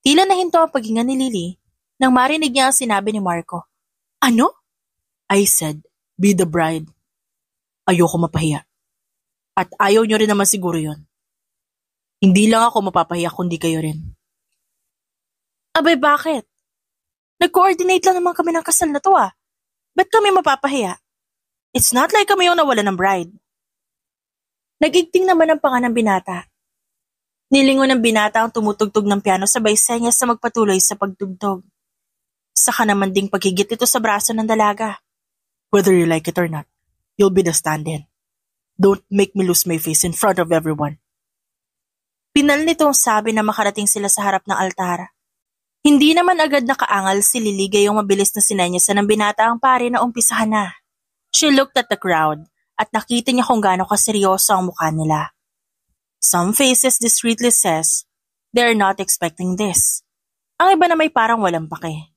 Tila nahinto ang paghinga ni Lily nang marinig niya ang sinabi ni Marco. Ano? I said, be the bride. Ayoko mapahiya. At ayaw niyo rin naman siguro yon. Hindi lang ako mapapahiya kundi kayo rin. Abay, bakit? Nag-coordinate lang naman kami ng kasal na to ah. Ba't kami mapapahiya? It's not like kami yung nawala ng bride. Nagigting naman ang panga ng binata. Nilingon ng binata ang tumutugtog ng piano sabay senyas sa magpatuloy sa pagtugtog. Saka naman ding paghigit ito sa braso ng dalaga. Whether you like it or not, you'll be the stand-in. Don't make me lose my face in front of everyone. Pinal nitong sabi na makarating sila sa harap ng altar. Hindi naman agad nakaangal si Lily gayong mabilis na sinenyasan ng binata ang pare na umpisahan na. She looked at the crowd at nakita niya kung gaano kaseryoso ang mukha nila. Some faces discreetly says they're not expecting this. Ang iba na may parang walang pake.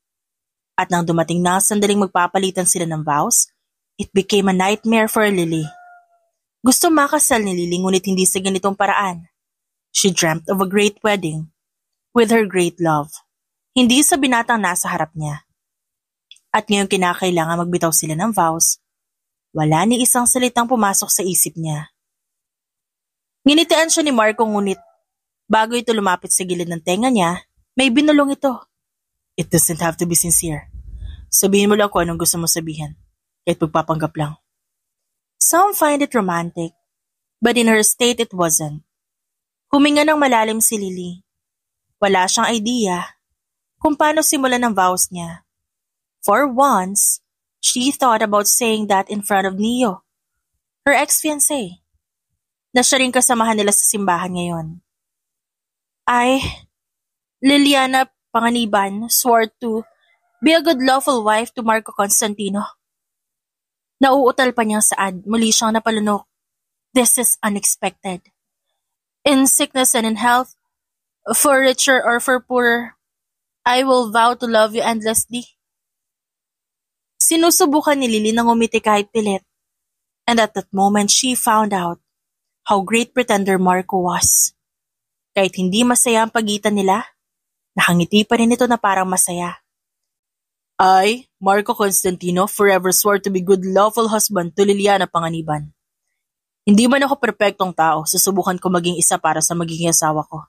At nang dumating na ang sandaling magpapalitan sila ng vows, it became a nightmare for Lily. Gusto makasal ni Lily ngunit hindi sa ganitong paraan. She dreamt of a great wedding with her great love. Hindi sa binatang nasa harap niya. At ngayon kinakailangan magbitaw sila ng vows, wala ni isang salitang pumasok sa isip niya. Nginitian siya ni Marco ngunit bago ito lumapit sa gilid ng tenga niya, may binulong ito. It doesn't have to be sincere. Sabihin mo lang kung anong gusto mo sabihin, kahit pagpapanggap lang. Some find it romantic, but in her state it wasn't. Huminga ng malalim si Lily. Wala siyang idea kung paano simulan ang vows niya. For once, she thought about saying that in front of Neo, her ex-fiancé, na siya rin kasamahan nila sa simbahan ngayon. Liliana Panganiban swore to be a good lawful wife to Marco Constantino. Nauutal pa niyang saad, muli siyang napalunok. This is unexpected. In sickness and in health, for richer or for poorer, I will vow to love you endlessly. Sinusubukan ni Lily nang umiti kahit pilit. And at that moment, she found out how great pretender Marco was. Kahit hindi masaya ang pagitan nila, nakangiti pa rin ito na parang masaya. I, Marco Constantino, forever swore to be good lawful husband to Liliana Panganiban. Hindi man ako perpektong tao, susubukan ko maging isa para sa magiging asawa ko.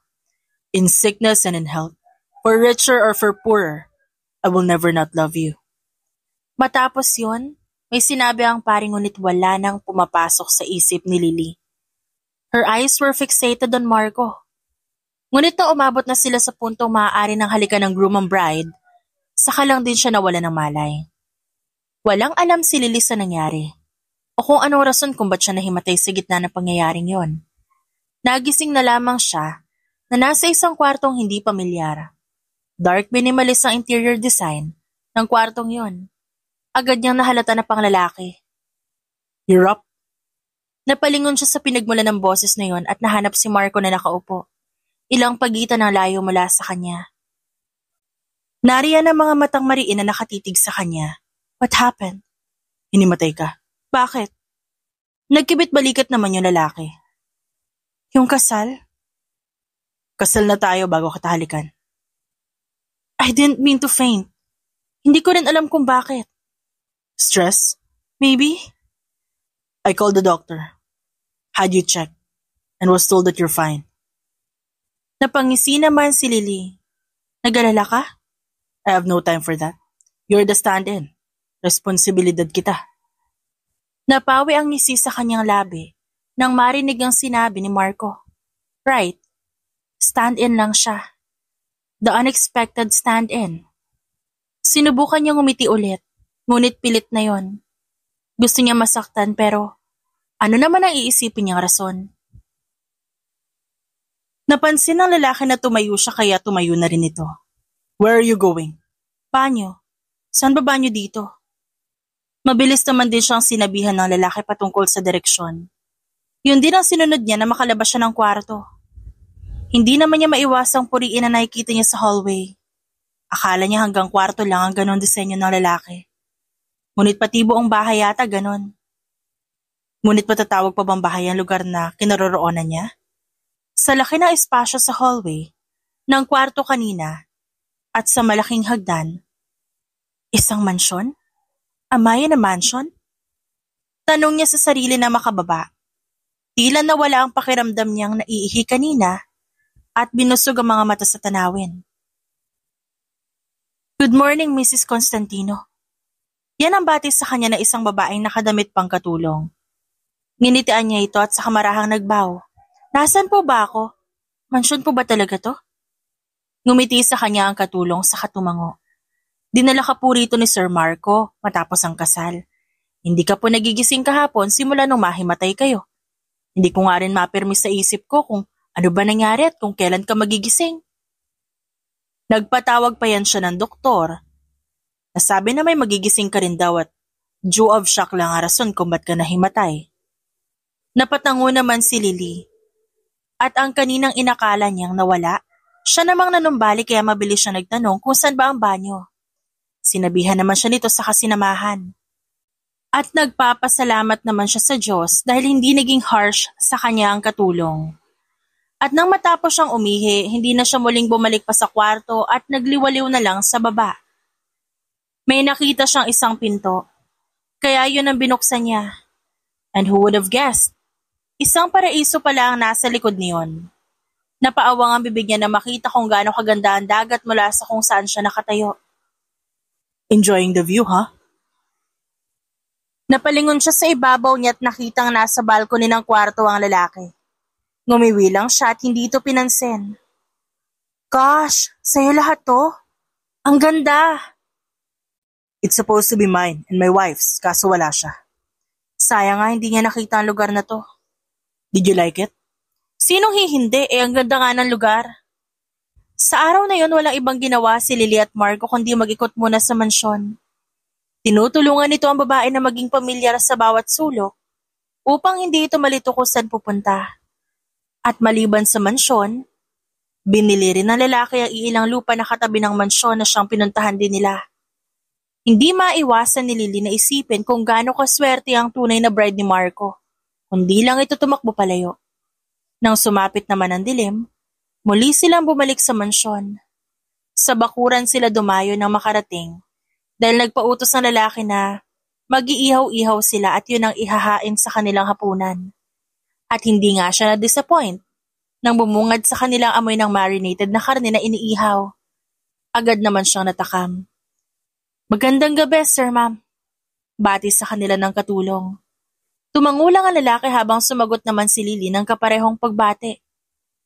In sickness and in health, for richer or for poorer, I will never not love you. Matapos yun, may sinabi ang paring ngunit wala nang pumapasok sa isip ni Lily. Her eyes were fixated on Marco. Ngunit na umabot na sila sa puntong maaari ng halikan ng groom and bride, saka lang din siya nawala ng malay. Walang alam si Lily sa nangyari, o kung anong rason kung ba't siya nahimatay sa gitna ng pangyayaring yon. Nagising na lamang siya na nasa isang kwartong hindi pamilyar. Dark minimalist ang interior design ng kwartong yon. Agad niyang nahalata na panglalaki. You're up? Napalingon siya sa pinagmula ng boses na yon at nahanap si Marco na nakaupo. Ilang pagitan ang layo mula sa kanya. Nariyan ang mga matang mariin na nakatitig sa kanya. What happened? Hinimatay ka. Bakit? Nagkibit-balikat naman yung lalaki. Yung kasal? Kasal na tayo bago kita halikan. I didn't mean to faint. Hindi ko rin alam kung bakit. Stress? Maybe? I called the doctor. Had you checked and was told that you're fine. Napangisi naman si Lily. Nag-alala ka? I have no time for that. You're the stand-in. Responsibilidad kita. Napawi ang ngisi sa kanyang labi nang marinig ang sinabi ni Marco. Right. Stand-in lang siya. The unexpected stand-in. Sinubukan niyang umiti ulit, ngunit pilit na yon. Gusto niya masaktan pero ano naman ang iisipin niyang rason? Napansin ng lalaki na tumayo siya kaya tumayo na rin ito. Where are you going? Banyo. Saan ba banyo dito? Mabilis naman din siyang sinabihan ng lalaki patungkol sa direksyon. Yun din ang sinunod niya na makalabas siya ng kwarto. Hindi naman niya maiwasang puriin na nakikita niya sa hallway. Akala niya hanggang kwarto lang ang ganon disenyo ng lalaki. Ngunit pati buong bahay yata ganon. Ngunit patatawag pa bang bahay ang lugar na kinaroroonan niya? Sa laki ng espasyo sa hallway, ng kwarto kanina, at sa malaking hagdan, isang mansyon? Am I in a mansion? Tanong niya sa sarili na makababa. Tila nawala ang pakiramdam niyang naiihi kanina at binusog ang mga mata sa tanawin. Good morning, Mrs. Constantino. Yan ang batis sa kanya na isang babaeng nakadamit pang katulong. Nginitian niya ito at sa kamarahang nagbaw. Nasaan po ba ako? Mansyon po ba talaga to? Ngumiti sa kanya ang katulong sa katumango. Dinala ka po rito ni Sir Marco matapos ang kasal. Hindi ka po nagigising kahapon simula nung mahimatay kayo. Hindi ko nga rin mapirmis sa isip ko kung ano ba nangyari at kung kailan ka magigising. Nagpatawag pa yan siya ng doktor. Nasabi na may magigising ka rin daw at due of shock lang ang rason kung ba't ka nahimatay. Napatango naman si Lily. At ang kaninang inakala niyang nawala, Siya namang nanumbalik kaya mabilis siya nagtanong kung saan ba ang banyo. Sinabihan naman siya nito sa kasinamahan. At nagpapasalamat naman siya sa Diyos dahil hindi naging harsh sa kanya ang katulong. At nang matapos siyang umihi, hindi na siya muling bumalik pa sa kwarto at nagliwaliw na lang sa baba. May nakita siyang isang pinto, kaya yun ang binuksan niya. And who would have guessed? Isang paraiso pala ang nasa likod niyon. Napaawang ang bibig niya na makita kung gaano kaganda ang dagat mula sa kung saan siya nakatayo. Enjoying the view, huh? Napalingon siya sa ibabaw niya at nakitang nasa balcony ng kwarto ang lalaki. Ngumiwi lang siya at hindi ito pinansin. Gosh, sa'yo lahat to? Ang ganda! It's supposed to be mine and my wife's, kaso wala siya. Sayang nga hindi niya nakita ang lugar na to. Did you like it? Sinong hihindi ang ganda nga ng lugar. Sa araw na yon walang ibang ginawa si Lily at Marco kundi mag-ikot muna sa mansyon. Tinutulungan nito ang babae na maging pamilyar sa bawat sulok upang hindi ito malito kung saan pupunta. At maliban sa mansyon, binili rin ng lalaki ang iilang lupa na katabi ng mansyon na siyang pinuntahan din nila. Hindi maiwasan ni Lily na isipin kung gaano kaswerte ang tunay na bride ni Marco, kundi lang ito tumakbo palayo. Nang sumapit naman ang dilim, muli silang bumalik sa mansyon. Sa bakuran sila dumayo nang makarating dahil nagpautos ng lalaki na mag-iihaw-ihaw sila at yun ang ihahain sa kanilang hapunan. At hindi nga siya na-disappoint nang bumungad sa kanilang amoy ng marinated na karne na iniihaw. Agad naman siyang natakam. Magandang gabi, sir, ma'am. Bati sa kanila ng katulong. Tumangulang ang lalaki habang sumagot naman si Lily ng kaparehong pagbate.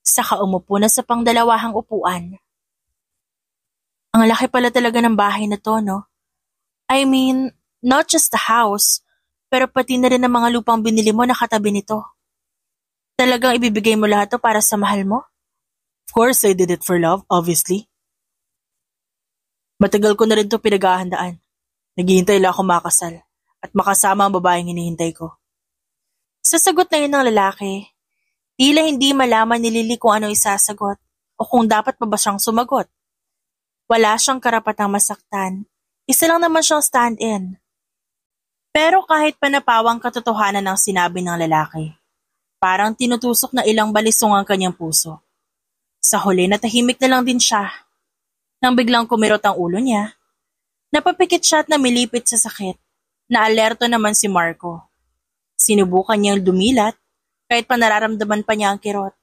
Saka umupo na sa pangdalawahang upuan. Ang laki pala talaga ng bahay na to, no? I mean, not just the house, pero pati na rin ang mga lupang binili mo na katabi nito. Talagang ibibigay mo lahat to para sa mahal mo? Of course, I did it for love, obviously. Matagal ko na rin to pinaghahandaan. Naghihintay lang ako makasal at makasama ang babaeng hinihintay ko. Sa sagot na yun ng lalaki, tila hindi malaman ni Lily kung ano isasagot o kung dapat pa ba siyang sumagot. Wala siyang karapatang masaktan. Isa lang naman siyang stand-in. Pero kahit panapawang katotohanan ng sinabi ng lalaki, parang tinutusok na ilang balisong ang kanyang puso. Sa huli natahimik na lang din siya. Nang biglang kumirot ang ulo niya, napapikit siya at namilipit sa sakit. Naalerto naman si Marco. Sinubukan niyang dumilat kahit pa nararamdaman pa niya ang kirot.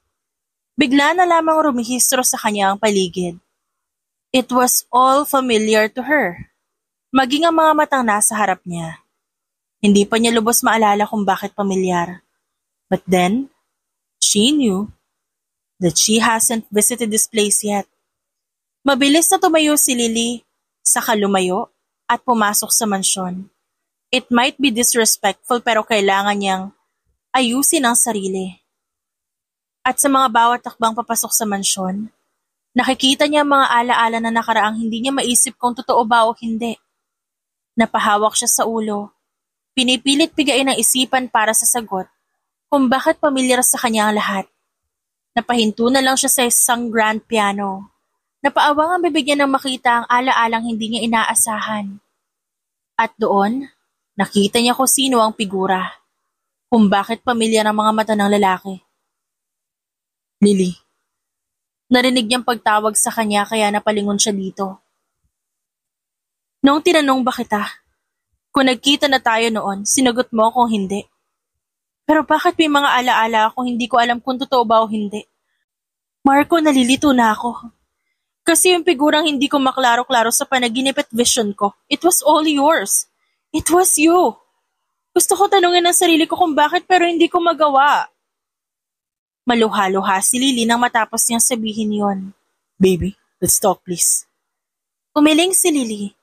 Bigla na lamang rumihistro sa kanya ang paligid. It was all familiar to her. Maging ang mga matang nasa harap niya. Hindi pa niya lubos maalala kung bakit pamilyar. But then, she knew that she hasn't visited this place yet. Mabilis na tumayo si Lily, saka lumayo at pumasok sa mansyon. It might be disrespectful pero kailangan niyang ayusin ang sarili. At sa mga bawat takbang papasok sa mansyon, nakikita niya mga alaala na nakaraang hindi niya maisip kung totoo ba o hindi. Napahawak siya sa ulo. Pinipilit bigayin ang isipan para sa sagot kung bakit pamilyar sa kanya ang lahat. Napahinto na lang siya sa isang grand piano. Napaawang ang bibig niya nang makita ang alaalang hindi niya inaasahan. At doon, nakita niya kung sino ang figura, kung bakit pamilyar ang mga mata ng lalaki. Lily. Narinig niyang pagtawag sa kanya kaya napalingon siya dito. Noong tinanong ba kita, kung nagkita na tayo noon, sinagot mo kung hindi. Pero bakit may mga alaala akong hindi ko alam kung totoo ba o hindi? Marco, nalilito na ako. Kasi yung figurang hindi ko maklaro-klaro sa panaginip at vision ko, it was all yours. It was you. Gusto ko tanungin ang sarili ko kung bakit pero hindi ko magawa. Maluha-luha si Lily nang matapos niyang sabihin yon. Baby, let's talk please. Umiling si Lily.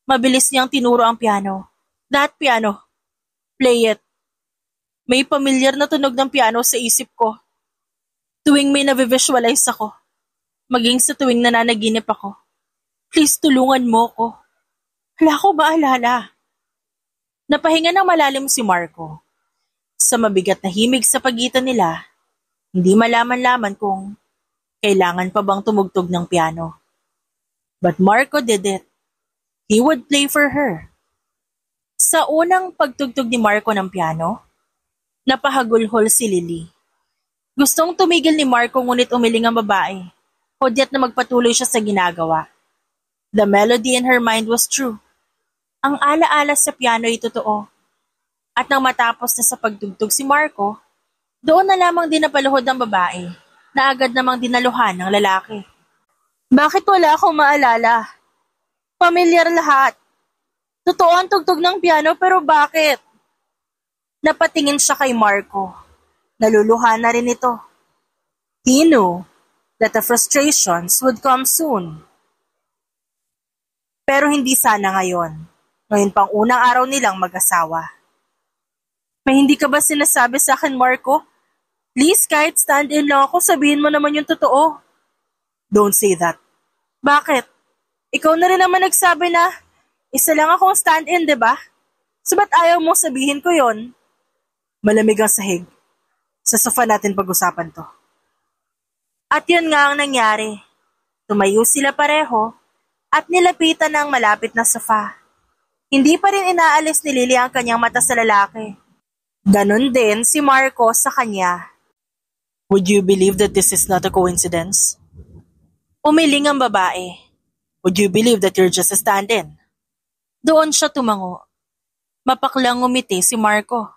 Mabilis niyang tinuro ang piano. That piano. Play it. May pamilyar na tunog ng piano sa isip ko. Tuwing may navivisualize ako. Maging sa tuwing nananaginip ako. Please tulungan mo ko. Wala ko maalala. Napahinga ng malalim si Marco. Sa mabigat na himig sa pagitan nila, hindi malaman-laman kung Kailangan pa bang tumugtog ng piano? But Marco did it. He would play for her. Sa unang pagtugtog ni Marco ng piano, napahagulhol si Lily. Gustong tumigil ni Marco ngunit umiling ang babae. Hudyat na magpatuloy siya sa ginagawa. The melody in her mind was true. Ang alaala sa piano ay totoo. At nang matapos na sa pagtugtog si Marco, doon na lamang din napaluhod ang babae na agad namang dinaluhan ng lalaki. Bakit wala akong maalala? Pamilyar lahat. Totoo ang tugtog ng piano pero bakit? Napatingin siya kay Marco. Naluluha na rin ito. He knew that the frustrations would come soon. Pero hindi sana ngayon. Ngayon pang unang araw nilang mag-asawa. May hindi ka ba sinasabi sa akin, Marco? Please, kahit stand-in lang ako, sabihin mo naman yung totoo. Don't say that. Bakit? Ikaw na rin naman nagsabi na isa lang akong stand-in, diba? So ba't ayaw mo sabihin ko yon? Malamig ang sahig. Sa sofa natin pag-usapan to. At yun nga ang nangyari. Tumayo sila pareho at nilapitan ng malapit na sofa. Hindi pa rin inaalis ni Lily ang kanyang mata sa lalaki. Ganon din si Marco sa kanya. Would you believe that this is not a coincidence? Umiling ang babae. Would you believe that you're just a stand-in? Doon siya tumango. Mapaklang ngumiti si Marco.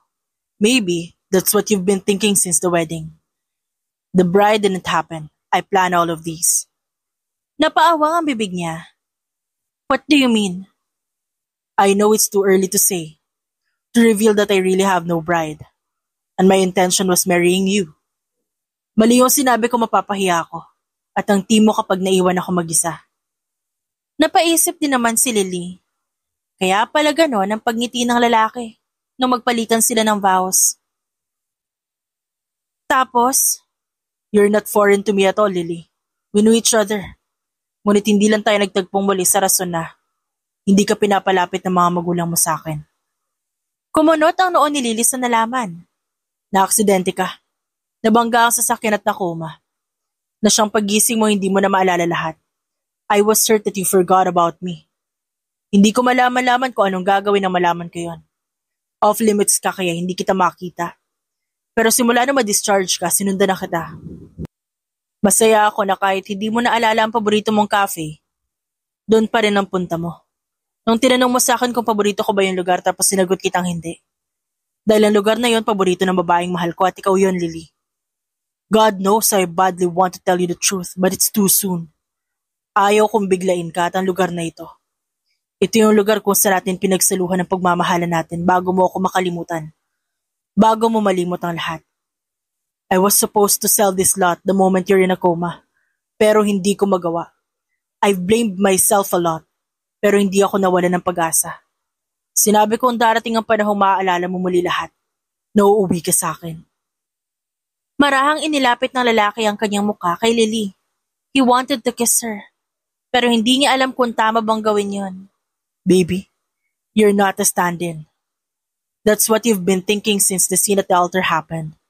Maybe that's what you've been thinking since the wedding. The bride didn't happen. I planned all of these. Napaawang ang bibig niya. What do you mean? I know it's too early to say, to reveal that I really have no bride, and my intention was marrying you. Mali yung sinabi ko mapapahiya ako, at ang team mo kapag naiwan ako mag-isa. Napaisip din naman si Lily. Kaya pala ganon ang pagngiti ng lalaki nung magpalitan sila ng vows. Tapos, you're not foreign to me at all, Lily. We knew each other. Ngunit hindi lang tayo nagtagpong muli sa rason na hindi ka pinapalapit ng mga magulang mo sa akin. Kumunot ang noon ni Lily sa nalaman. Naaksidente ka. Nabangga ang sasakyan at nakoma. Na siyang paggising mo hindi mo na maalala lahat. I was hurt that you forgot about me. Hindi ko malaman-laman kung anong gagawin nang malaman ko yon. Off limits ka kaya hindi kita makita. Pero simula na ma-discharge ka, sinundan na kita. Masaya ako na kahit hindi mo naalala ang paborito mong cafe, doon pa rin ang punta mo. Nung tinanong mo sa akin kung paborito ko ba yung lugar tapos sinagot kitang hindi. Dahil ang lugar na yon paborito ng babaeng mahal ko at ikaw yon, Lily. God knows I badly want to tell you the truth but it's too soon. Ayaw kong biglain ka at ang lugar na ito. Ito yung lugar kung saan natin pinagsaluhan ng pagmamahalan natin bago mo ako makalimutan. Bago mo malimot ang lahat. I was supposed to sell this lot the moment you're in a coma. Pero hindi ko magawa. I've blamed myself a lot. Pero hindi ako nawalan ng pag-asa. Sinabi kong darating ang panahong maaalala mo muli lahat. Nauuwi ka sa akin. Marahang inilapit ng lalaki ang kanyang muka kay Lily. He wanted to kiss her. Pero hindi niya alam kung tama bang gawin yon. Baby, you're not a stand-in. That's what you've been thinking since the scene at the altar happened.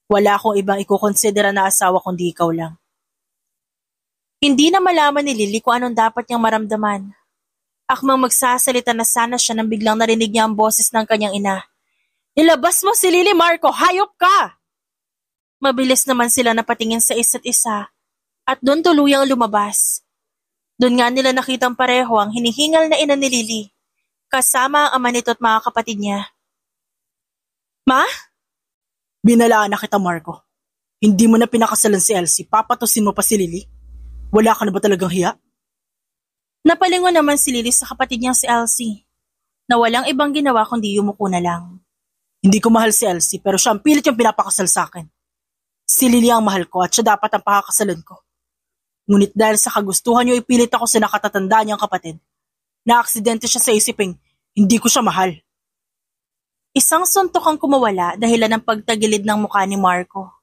Wala akong ibang ikukonsidera na asawa kundi ikaw lang. Hindi na malaman ni Lily kung anong dapat niyang maramdaman. Akmang magsasalita na sana siya nang biglang narinig niya ang boses ng kanyang ina. Ilabas mo si Lily, Marco! Hayop ka! Mabilis naman sila napatingin sa isa't isa at doon tuluyang lumabas. Doon nga nila nakitang pareho ang hinihingal na ina ni Lily, kasama ang ama nito at mga kapatid niya. Ma? Binalaan na kita, Marco. Hindi mo na pinakasalan si Elsie, papatusin mo pa si Lily? Wala ka na ba talagang hiya? Napalingon naman si Lily sa kapatid niyang si Elsie, na walang ibang ginawa kundi yumuko na lang. Hindi ko mahal si Elsie pero siya ang pilit yung pinapakasal sa akin. Si Lily ang mahal ko at siya dapat ang pakakasalan ko. Ngunit dahil sa kagustuhan niyo ipilit ako sa nakatatanda niyang kapatid, na-aksidente siya sa isiping hindi ko siya mahal. Isang suntok ang kumawala dahilan ng pagtagilid ng mukha ni Marco.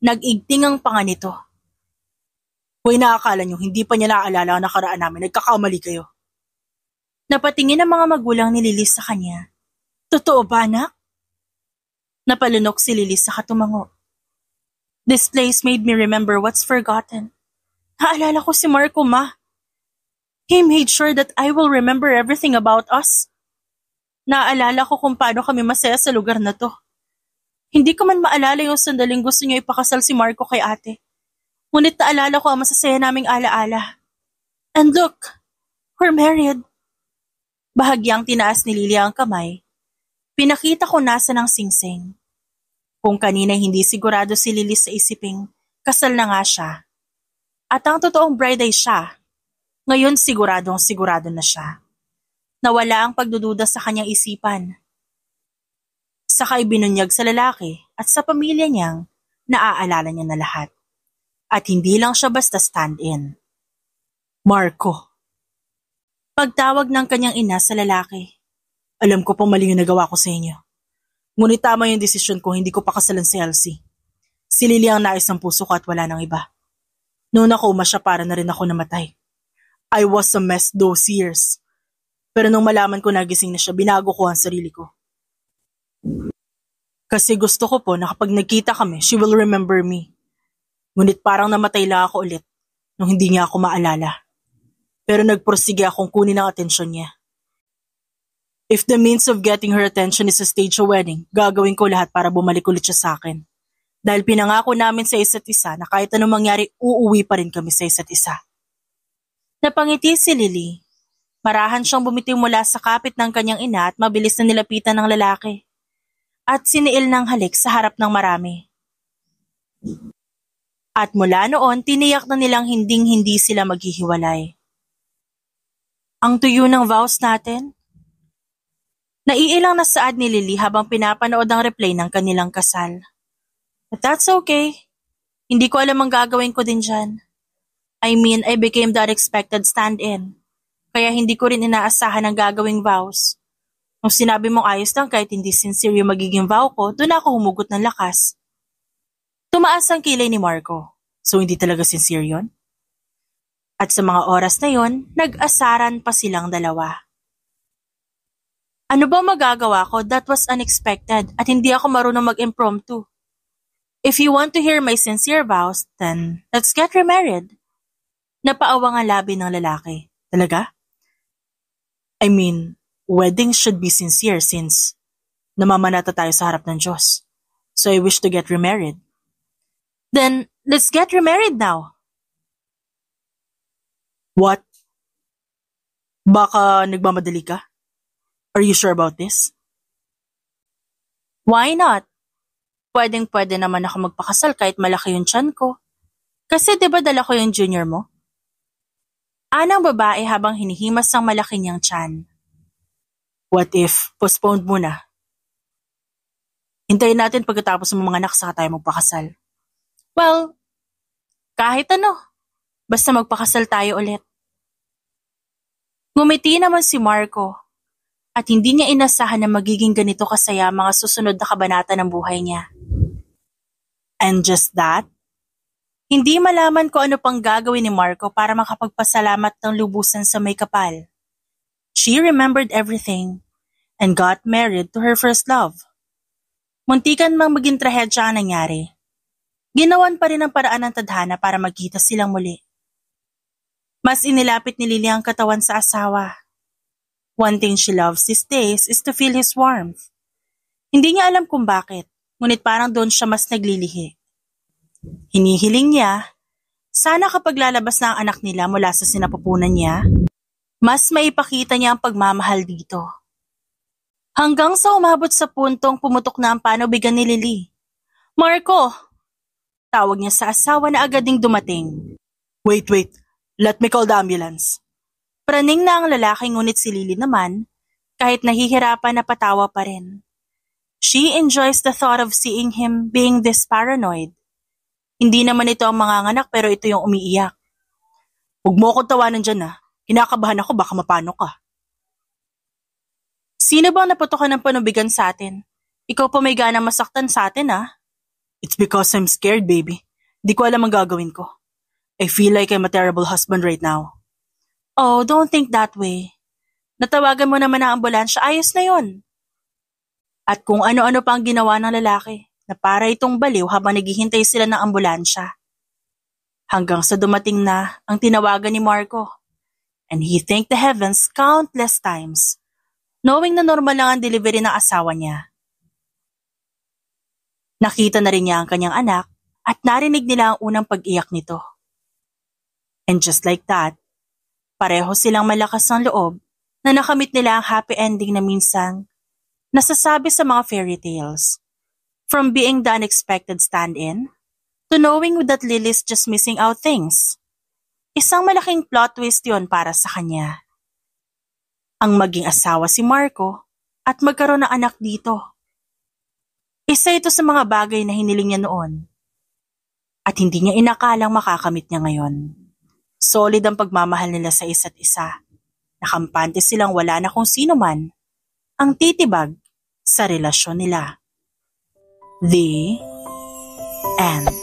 Nag-igting ang panga nito. Huwag naakala niyo, hindi pa niya naaalala ang nakaraan namin, nagkakamali kayo. Napatingin ang mga magulang ni Lily sa kanya. Totoo ba, anak? Napalunok si Lily sa katumango. This place made me remember what's forgotten. Naalala ko si Marco, Ma. He made sure that I will remember everything about us. Naalala ko kung paano kami masaya sa lugar na to. Hindi ko man maalala yung sandaling gusto niya ipakasal si Marco kay ate. Ngunit naalala ko ang masasaya naming alaala. And look, we're married. Bahagyang tinaas ni Lilia ang kamay. Pinakita ko nasa ng singsing. Kung kanina hindi sigurado si Lily sa isiping, kasal na nga siya. At ang totoong bride ay siya. Ngayon sigurado na siya. Nawala ang pagdududa sa kanyang isipan. Saka ibinunyag sa lalaki at sa pamilya niyang naaalala niya na lahat. At hindi lang siya basta stand-in. Marco. Pagtawag ng kanyang ina sa lalaki. Alam ko pong mali yung nagawa ko sa inyo. Ngunit tama yung desisyon ko, hindi ko pakasalan si Elsie. Si Lily ang nais ng puso ko at wala nang iba. Noon ako umasya para na rin ako namatay. I was a mess those years. Pero nung malaman ko nagising na siya, binago ko ang sarili ko. Kasi gusto ko po na kapag nagkita kami, she will remember me. Ngunit parang namatay lang ako ulit nung hindi niya ako maalala. Pero nagpursige akong kunin ang atensyon niya. If the means of getting her attention is a stage a wedding, gagawin ko lahat para bumalik ulit siya sa akin. Dahil pinangako namin sa isa't isa na kahit anong mangyari, uuwi pa rin kami sa isa't isa. Napangiti si Lily. Marahan siyang bumitiw mula sa kapit ng kanyang ina at mabilis na nilapitan ng lalaki. At siniil ng halik sa harap ng marami. At mula noon, tiniyak na nilang hinding-hindi sila maghihiwalay. Ang tuyo ng vows natin? Naiilang na saad ni Lily habang pinapanood ang replay ng kanilang kasal. But that's okay. Hindi ko alam ang gagawin ko din dyan. I mean, I became the unexpected stand-in. Kaya hindi ko rin inaasahan ang gagawing vows. Nung sinabi mong ayos lang kahit hindi sincere yung magiging vow ko, doon ako humugot ng lakas. Tumaas ang kilay ni Marco. So hindi talaga sincere yun? At sa mga oras na yon, nag-asaran pa silang dalawa. Ano ba magagawa ko? That was unexpected at hindi ako marunong mag-impromptu. If you want to hear my sincere vows, then let's get remarried. Napaawang ang labi ng lalaki. Talaga? I mean, weddings should be sincere since namamanata tayo sa harap ng Diyos. So I wish to get remarried. Then, let's get remarried now. What? Baka nagmamadali ka? Are you sure about this? Why not? Pwedeng-pwede naman ako magpakasal kahit malaki yung tiyan ko. Kasi diba dala ko yung junior mo? Anang babae habang hinihimas ang malaki niyang tiyan. What if postponed muna? Hintayin natin pagkatapos ng mga anak saka tayo magpakasal. Well, kahit ano. Basta magpakasal tayo ulit. Ngumiti naman si Marco. At hindi niya inasahan na magiging ganito kasaya mga susunod na kabanata ng buhay niya. And just that, hindi malaman ko ano pang gagawin ni Marco para makapagpasalamat ng lubusan sa may kapal. She remembered everything and got married to her first love. Muntikan mang maging trahedya ang nangyari. Ginawan pa rin ang paraan ng tadhana para magkita silang muli. Mas inilapit ni Lily ang katawan sa asawa. One thing she loves these days is to feel his warmth. Hindi niya alam kung bakit, ngunit parang doon siya mas naglilihi. Hinihiling niya, sana kapag lalabas na ang anak nila mula sa sinapupunan niya, mas maipakita niya ang pagmamahal dito. Hanggang sa umabot sa puntong pumutok na ang panubigan ni Lily. Marco! Tawag niya sa asawa na agad ding dumating. Wait, let me call the ambulance. Praning na ang lalaki ngunit si Lily naman, kahit nahihirapan na patawa pa rin. She enjoys the thought of seeing him being this paranoid. Hindi naman ito ang manganganak pero ito yung umiiyak. Huwag mo akong tawanan dyan ha. Kinakabahan ako baka mapano ka. Sino bang naputokan ng panubigan sa atin? Ikaw pa may ganang masaktan sa atin ha? It's because I'm scared, baby. Di ko alam ang gagawin ko. I feel like I'm a terrible husband right now. Oh, don't think that way. Natawagan mo naman ang ambulansya, ayos na yon. At kung ano-ano pa ang ginawa ng lalaki, na para itong baliw habang naghihintay sila ng ambulansya. Hanggang sa dumating na ang tinawagan ni Marco, and he thanked the heavens countless times, knowing na normal lang ang delivery ng asawa niya. Nakita na rin niya ang kanyang anak at narinig nila ang unang pag-iyak nito. And just like that, pareho silang malakas ng loob na nakamit nila ang happy ending na minsan nasasabi sa mga fairy tales. From being the unexpected stand-in to knowing that Lily's just missing out things. Isang malaking plot twist yon para sa kanya. Ang maging asawa si Marco at magkaroon ng anak dito. Isa ito sa mga bagay na hiniling niya noon at hindi niya inakalang makakamit niya ngayon. Solid ang pagmamahal nila sa isa't isa. Nakampante silang wala na kung sino man ang titibag sa relasyon nila. The end.